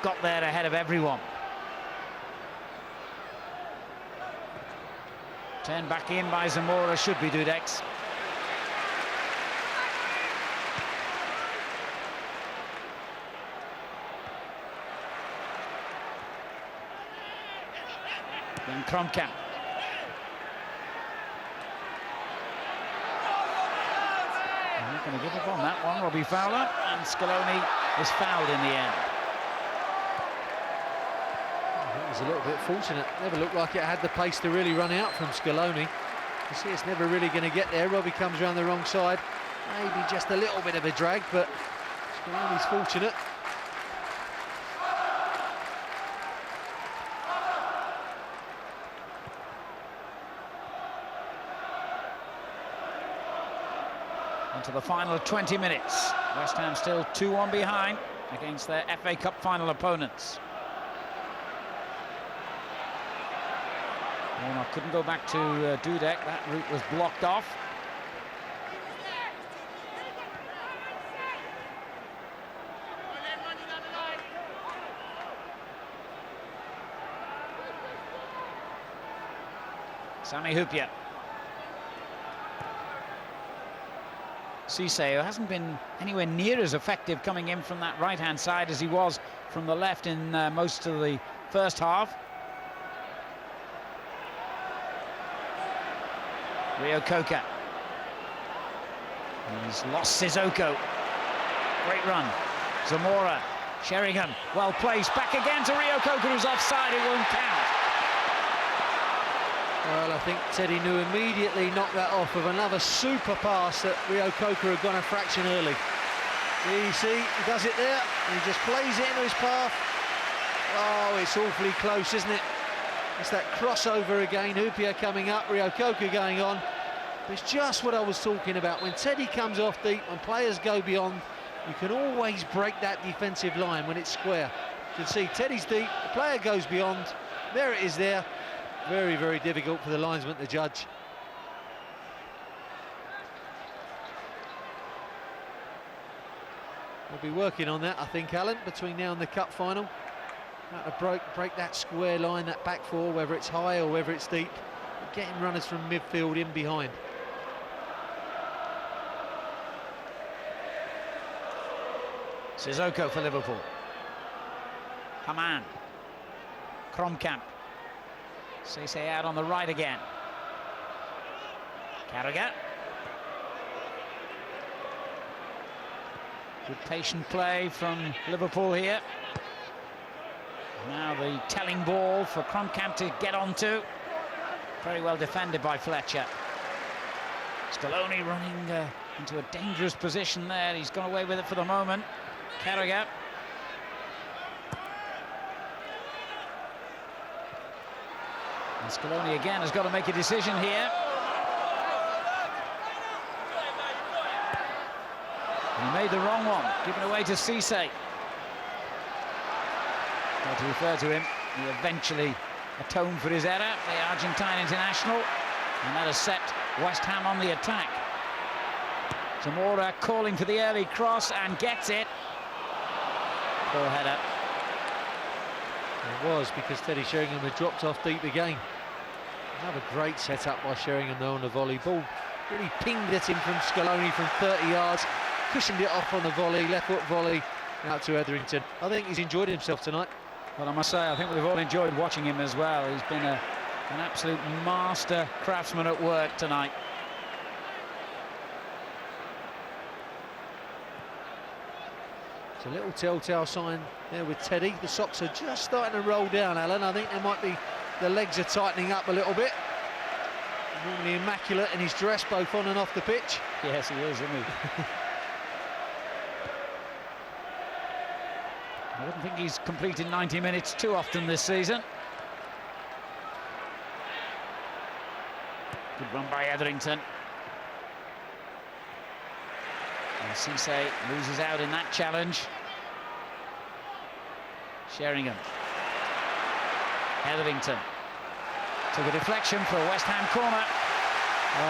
got there ahead of everyone. Turned back in by Zamora, should be Dudek's. Then Kromkamp. I'm not going to give up on that one, Robbie Fowler, and Scaloni is fouled in the end. It was a little bit fortunate. Never looked like it had the pace to really run out from Scaloni. You see, it's never really going to get there. Robbie comes around the wrong side. Maybe just a little bit of a drag, but Scaloni's fortunate. Into the final 20 minutes. West Ham still 2-1 behind against their FA Cup final opponents. Warnock couldn't go back to Dudek. That route was blocked off. Sami Hyypiä. Cisse, who hasn't been anywhere near as effective coming in from that right-hand side as he was from the left in most of the first half. Rio Coca. He's lost Sissoko. Great run. Zamora. Sheringham. Well placed. Back again to Rio Coca, who's offside. It won't count. Well, I think Teddy knew immediately, knocked that off with another super pass that Rio Coca had gone a fraction early. You see, he does it there, and he just plays it into his path. Oh, it's awfully close, isn't it? It's that crossover again, Hyypiä coming up, Rio Coca going on. But it's just what I was talking about. When Teddy comes off deep, when players go beyond, you can always break that defensive line when it's square. You can see Teddy's deep, the player goes beyond, there it is there. Very, very difficult for the linesman to judge. We'll be working on that, I think, Alan, between now and the cup final. How to break that square line, that back four, whether it's high or whether it's deep. Getting runners from midfield in behind. Sissoko for Liverpool. Haman. Kromkamp. Cisse out on the right again. Carragher. Good patient play from Liverpool here. Now the telling ball for Kromkamp to get onto. Very well defended by Fletcher. Scaloni running into a dangerous position there. He's gone away with it for the moment. Carragher. And Scaloni again has got to make a decision here. He made the wrong one, given away to Cisse. Well, to refer to him, he eventually atoned for his error, the Argentine international, and that has set West Ham on the attack. Zamora calling for the early cross and gets it. Poor header. It was, because Teddy Sheringham had dropped off deep again. Another great setup by Sheringham though on the volley. Ball really pinged at him from Scaloni from 30 yards, cushioned it off on the volley, left foot volley out to Etherington. I think he's enjoyed himself tonight. Well, I must say, I think we've all enjoyed watching him as well. He's been an absolute master craftsman at work tonight. It's a little telltale sign there with Teddy. The socks are just starting to roll down, Alan. I think there might be, the legs are tightening up a little bit. Normally immaculate in his dress, both on and off the pitch. Yes, he is, isn't he? I wouldn't think he's completed 90 minutes too often this season. Good run by Etherington. And Cisse loses out in that challenge. Sheringham. Etherington. Took a deflection for a West Ham corner.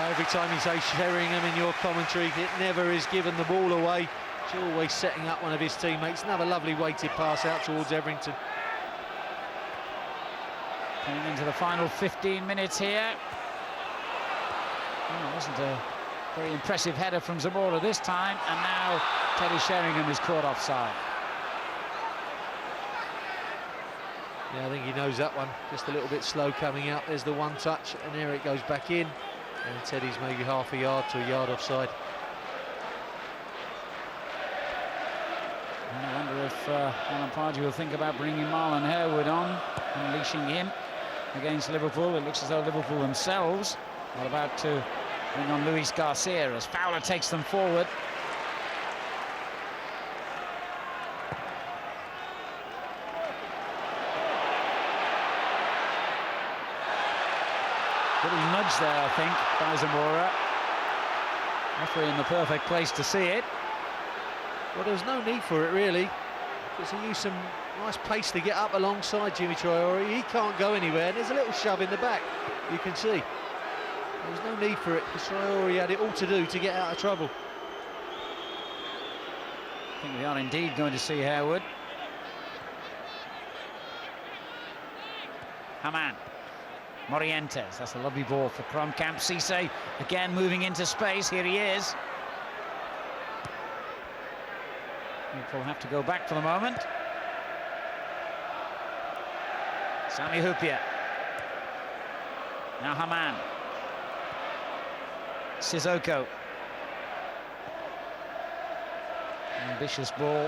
Every time you say Sheringham in your commentary, it never is given the ball away. He's always setting up one of his teammates. Another lovely weighted pass out towards Etherington. Coming into the final 15 minutes here. Oh, it wasn't a very impressive header from Zamora this time, and now Teddy Sheringham is caught offside. Yeah, I think he knows that one. Just a little bit slow coming out. There's the one touch, and there it goes back in. And Teddy's maybe half a yard to a yard offside. I wonder if Alan Pardew will think about bringing Marlon Harewood on, unleashing him against Liverpool. It looks as though Liverpool themselves are about to bring on Luis Garcia as Fowler takes them forward. Little nudge there, I think, by Zamora. Referee in the perfect place to see it. Well, there was no need for it, really, because he used some nice pace to get up alongside Jimmy Traore. He can't go anywhere, and there's a little shove in the back, you can see. There was no need for it, because Traore had it all to do to get out of trouble. I think we are indeed going to see Harewood. Haman. Morientes, that's a lovely ball for Kromkamp. Cisse again moving into space, here he is. Liverpool have to go back for the moment. Sami Hyypiä. Now Haman. Sissoko. Ambitious ball.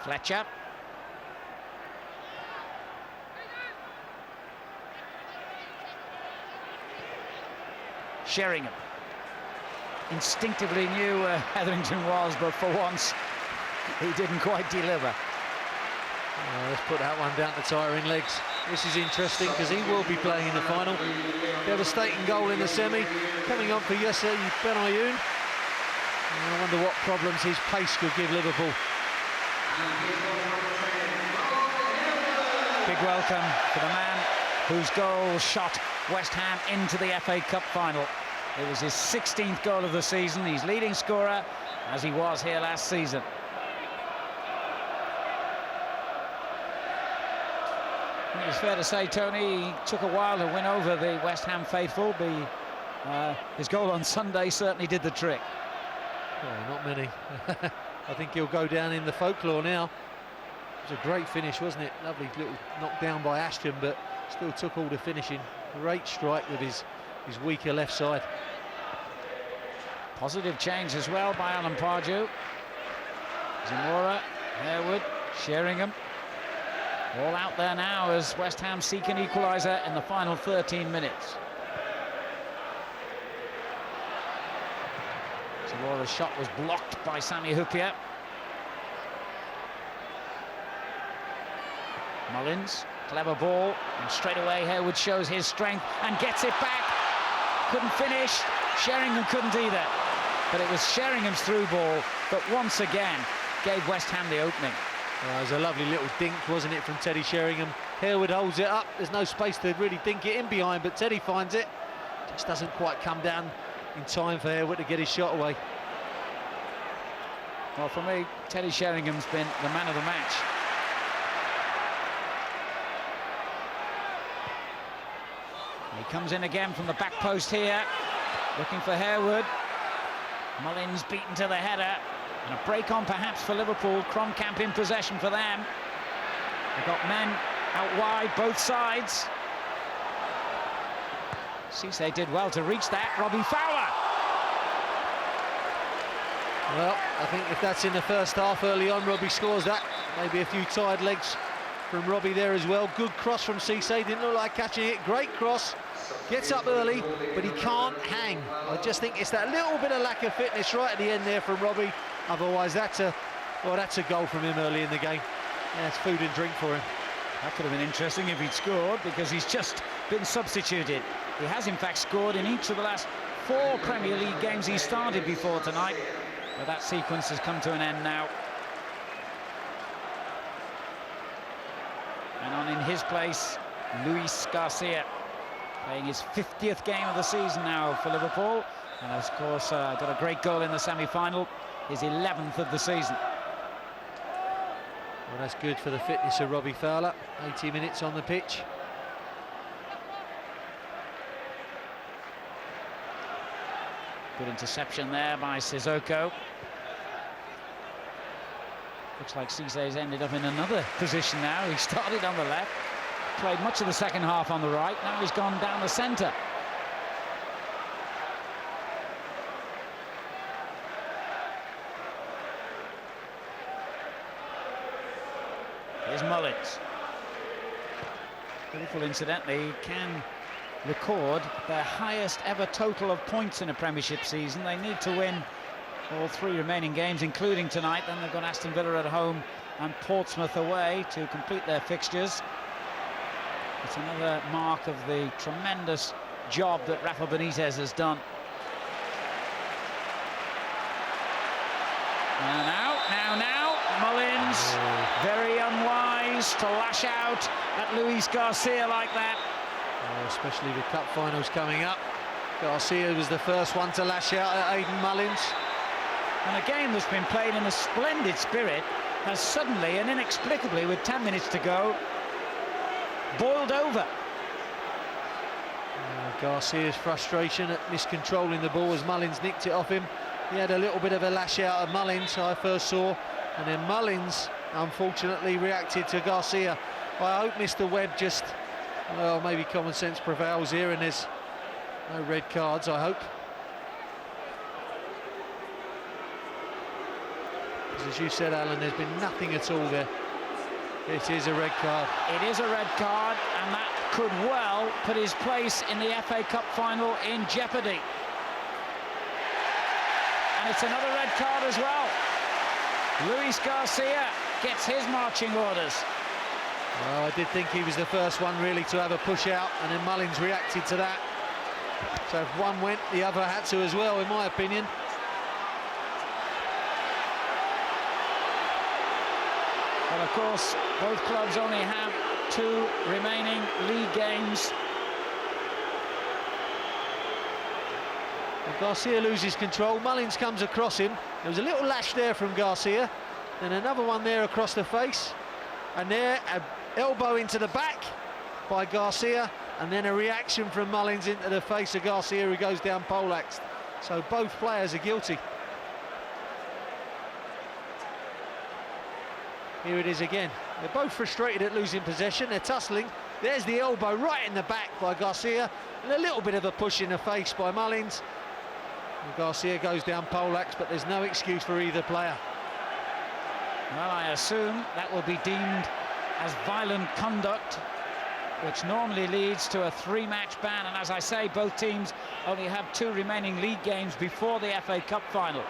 Fletcher. Sheringham. Instinctively knew where Hetherington was, but for once he didn't quite deliver. Let's put that one down to tiring legs. This is interesting because he will be playing in the final. Devastating goal in the semi. Coming on for Yasser Benayoun. I wonder what problems his pace could give Liverpool. Big welcome for the man whose goal shot West Ham into the FA Cup final. It was his 16th goal of the season. He's leading scorer, as he was here last season. I think it's fair to say, Tony, he took a while to win over the West Ham faithful. His goal on Sunday certainly did the trick. Oh, not many. I think he'll go down in the folklore now. It was a great finish, wasn't it? Lovely little knockdown by Ashton, but still took all the finishing. Great strike with his weaker left side. Positive change as well by Alan Pardew. Zamora, Harewood, Sheringham. All out there now as West Ham seek an equaliser in the final 13 minutes. Zamora's shot was blocked by Sami Hyypiä. Mullins, clever ball, and straight away Harewood shows his strength and gets it back. Couldn't finish, Sheringham couldn't either. But it was Sheringham's through ball that once again gave West Ham the opening. It was a lovely little dink, wasn't it, from Teddy Sheringham. Harewood holds it up, there's no space to really dink it in behind, but Teddy finds it. Just doesn't quite come down in time for Harewood to get his shot away. Well, for me, Teddy Sheringham's been the man of the match. He comes in again from the back post here, looking for Harewood. Mullins beaten to the header, and a break on perhaps for Liverpool. Kromkamp in possession for them. They've got men out wide, both sides. Cisse did well to reach that. Robbie Fowler. Well, I think if that's in the first half early on, Robbie scores that. Maybe a few tired legs from Robbie there as well. Good cross from Cisse, didn't look like catching it. Great cross, gets up early, but he can't hang. I just think it's that little bit of lack of fitness right at the end there from Robbie. Otherwise, that's a goal from him early in the game. Yeah, it's food and drink for him. That could have been interesting if he'd scored, because he's just been substituted. He has in fact scored in each of the last 4 Premier League games he started before tonight. But that sequence has come to an end now. And on in his place, Luis Garcia, playing his 50th game of the season now for Liverpool. And of course, got a great goal in the semi-final, his 11th of the season. Well, that's good for the fitness of Robbie Fowler. 80 minutes on the pitch. Good interception there by Sissoko. Looks like Cissé's ended up in another position now. He started on the left, played much of the second half on the right, now he's gone down the centre. Here's Mullins. Liverpool, incidentally, can record their highest ever total of points in a Premiership season. They need to win all 3 remaining games, including tonight. Then they've got Aston Villa at home and Portsmouth away to complete their fixtures. It's another mark of the tremendous job that Rafa Benitez has done. Now, Mullins, very unwise to lash out at Luis Garcia like that. Especially with cup finals coming up. Garcia was the first one to lash out at Aidan Mullins. And a game that's been played in a splendid spirit has suddenly and inexplicably, with 10 minutes to go, boiled over. Garcia's frustration at miscontrolling the ball as Mullins nicked it off him. He had a little bit of a lash out of Mullins, I first saw, and then Mullins unfortunately reacted to Garcia. I hope Mr. Webb just, well, maybe common sense prevails here and there's no red cards, I hope. As you said, Alan, there's been nothing at all there. It is a red card. It is a red card, and that could well put his place in the FA Cup final in jeopardy. And it's another red card as well. Luis Garcia gets his marching orders. Well, I did think he was the first one really to have a push out, and then Mullins reacted to that. So if one went, the other had to as well, in my opinion. Well, of course, both clubs only have 2 remaining league games. Well, Garcia loses control. Mullins comes across him. There was a little lash there from Garcia. Then another one there across the face. And there, an elbow into the back by Garcia. And then a reaction from Mullins into the face of Garcia, who goes down poleaxed. So both players are guilty. Here it is again. They're both frustrated at losing possession. They're tussling. There's the elbow right in the back by Garcia, and a little bit of a push in the face by Mullins. And Garcia goes down poleaxed, but there's no excuse for either player. Well, I assume that will be deemed as violent conduct, which normally leads to a 3-match ban. And as I say, both teams only have 2 remaining league games before the FA Cup final.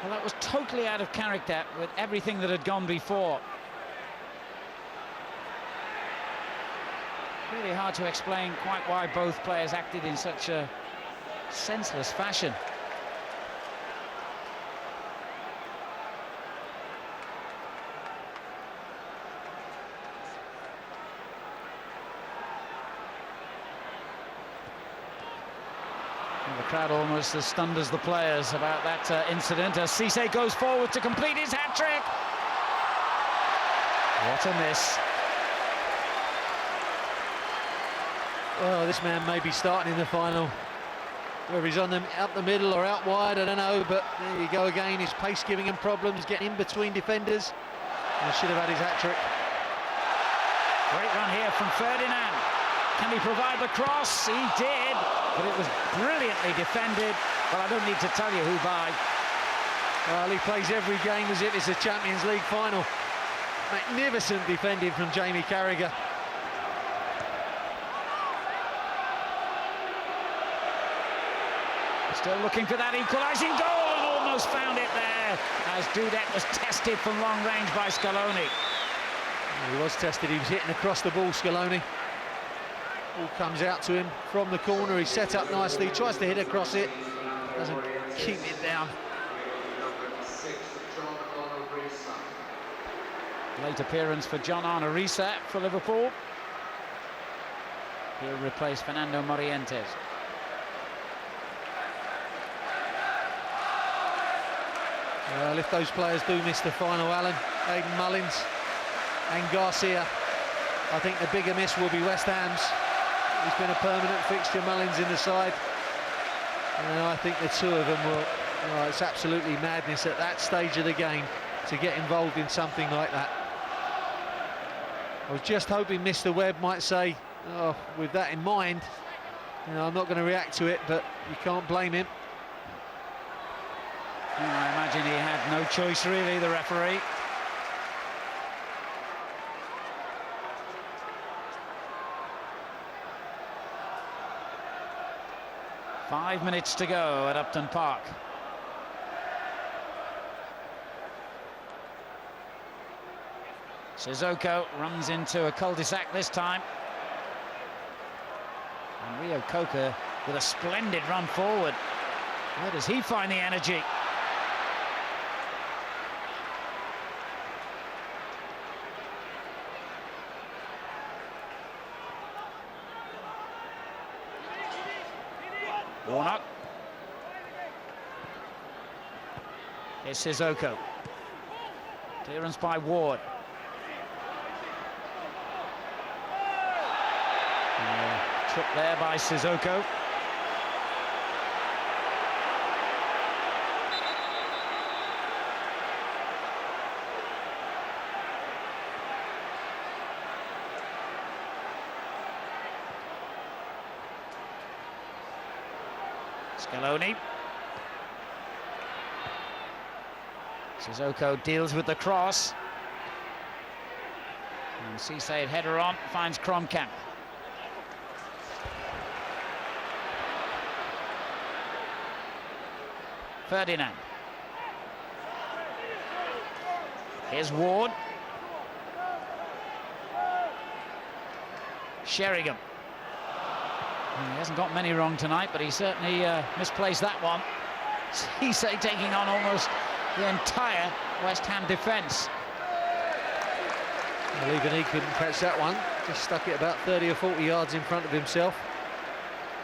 Well, that was totally out of character with everything that had gone before. Really hard to explain quite why both players acted in such a senseless fashion. The crowd almost as stunned as the players about that incident as Cissé goes forward to complete his hat-trick. What a miss. Well, this man may be starting in the final. Whether he's on them up the middle or out wide, I don't know, but there you go again. His pace giving him problems, getting in between defenders. He should have had his hat-trick. Great run here from Ferdinand. Can he provide the cross? He did, but it was brilliantly defended. But I don't need to tell you who by. Well, he plays every game as if it's a Champions League final. Magnificent defending from Jamie Carragher. Still looking for that equalising goal and almost found it there as Dudek was tested from long range by Scaloni. He was tested, he was hitting across the ball, Scaloni. Ball comes out to him from the corner, he's set up nicely, tries to hit across it, doesn't keep it down. Late appearance for John Arnorisa for Liverpool. He'll replace Fernando Morientes. Well, if those players do miss the final, Alan, Aidan Mullins and Garcia, I think the bigger miss will be West Ham's. He's been a permanent fixture, Mullins in the side. And I think the two of them will... Oh, it's absolutely madness at that stage of the game to get involved in something like that. I was just hoping Mr. Webb might say, oh, with that in mind, you know, I'm not going to react to it, but you can't blame him. I imagine he had no choice, really, the referee. Five minutes to go at Upton Park. Sissoko runs into a cul-de-sac this time. And Rio Coker with a splendid run forward. Where does he find the energy? Warnock. Here's Sissoko. Clearance by Ward. Trip there by Sissoko. Scaloni. Sissoko deals with the cross. And Cisse header on, finds Kromkamp. Ferdinand. Here's Ward. Sheringham. He hasn't got many wrong tonight, but he certainly misplaced that one. Cisse taking on almost the entire West Ham defence. Well, even he couldn't catch that one. Just stuck it about 30 or 40 yards in front of himself.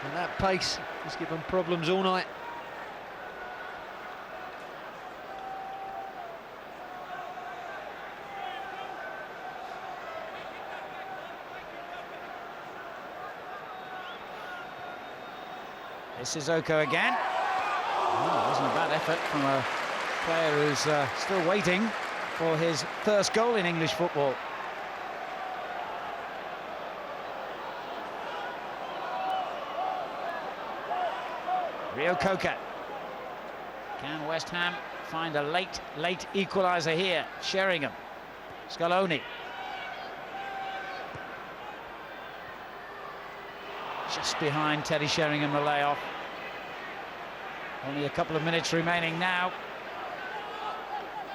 And that pace has given problems all night. This is Sissoko again. Oh, it wasn't a bad effort from a player who's still waiting for his first goal in English football. Rio Coker. Can West Ham find a late equaliser here? Sheringham. Scaloni. Just behind Teddy Sheringham, the layoff. Only a couple of minutes remaining now.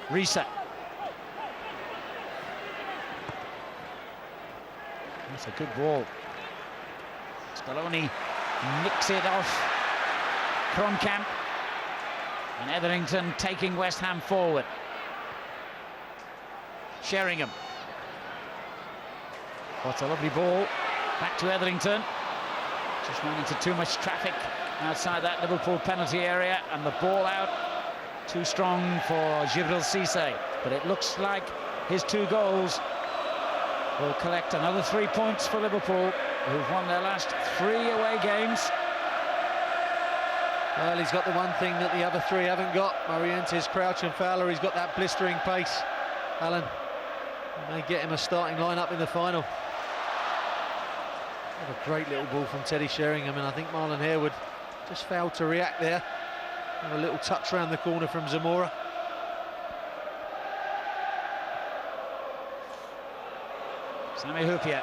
Risa. That's a good ball. Scaloni nicks it off Kromkamp. And Etherington taking West Ham forward. Sheringham. What a lovely ball. Back to Etherington. Just ran into too much traffic outside that Liverpool penalty area, and the ball out too strong for Djibril Cisse. But it looks like his two goals will collect another 3 points for Liverpool, who've won their last 3 away games. Well, he's got the one thing that the other three haven't got. Morientes, Crouch and Fowler. He's got that blistering pace. Alan, may get him a starting lineup in the final. What a great little ball from Teddy Sheringham, and I think Marlon Harewood just failed to react there. And a little touch round the corner from Zamora. Sami Hyypiä.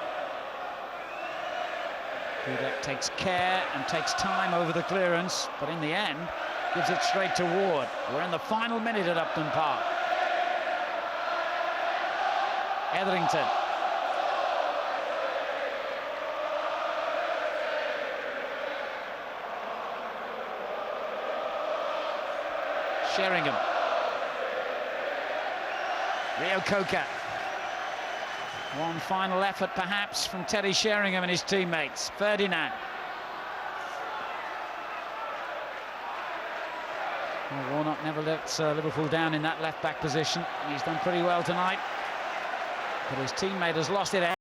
Dudek takes care and takes time over the clearance, but in the end gives it straight to Ward. We're in the final minute at Upton Park. Etherington. Sheringham. Rio Coker. One final effort perhaps from Teddy Sheringham and his teammates. Ferdinand. Well, Warnock never lets Liverpool down in that left-back position. He's done pretty well tonight, but his teammate has lost it.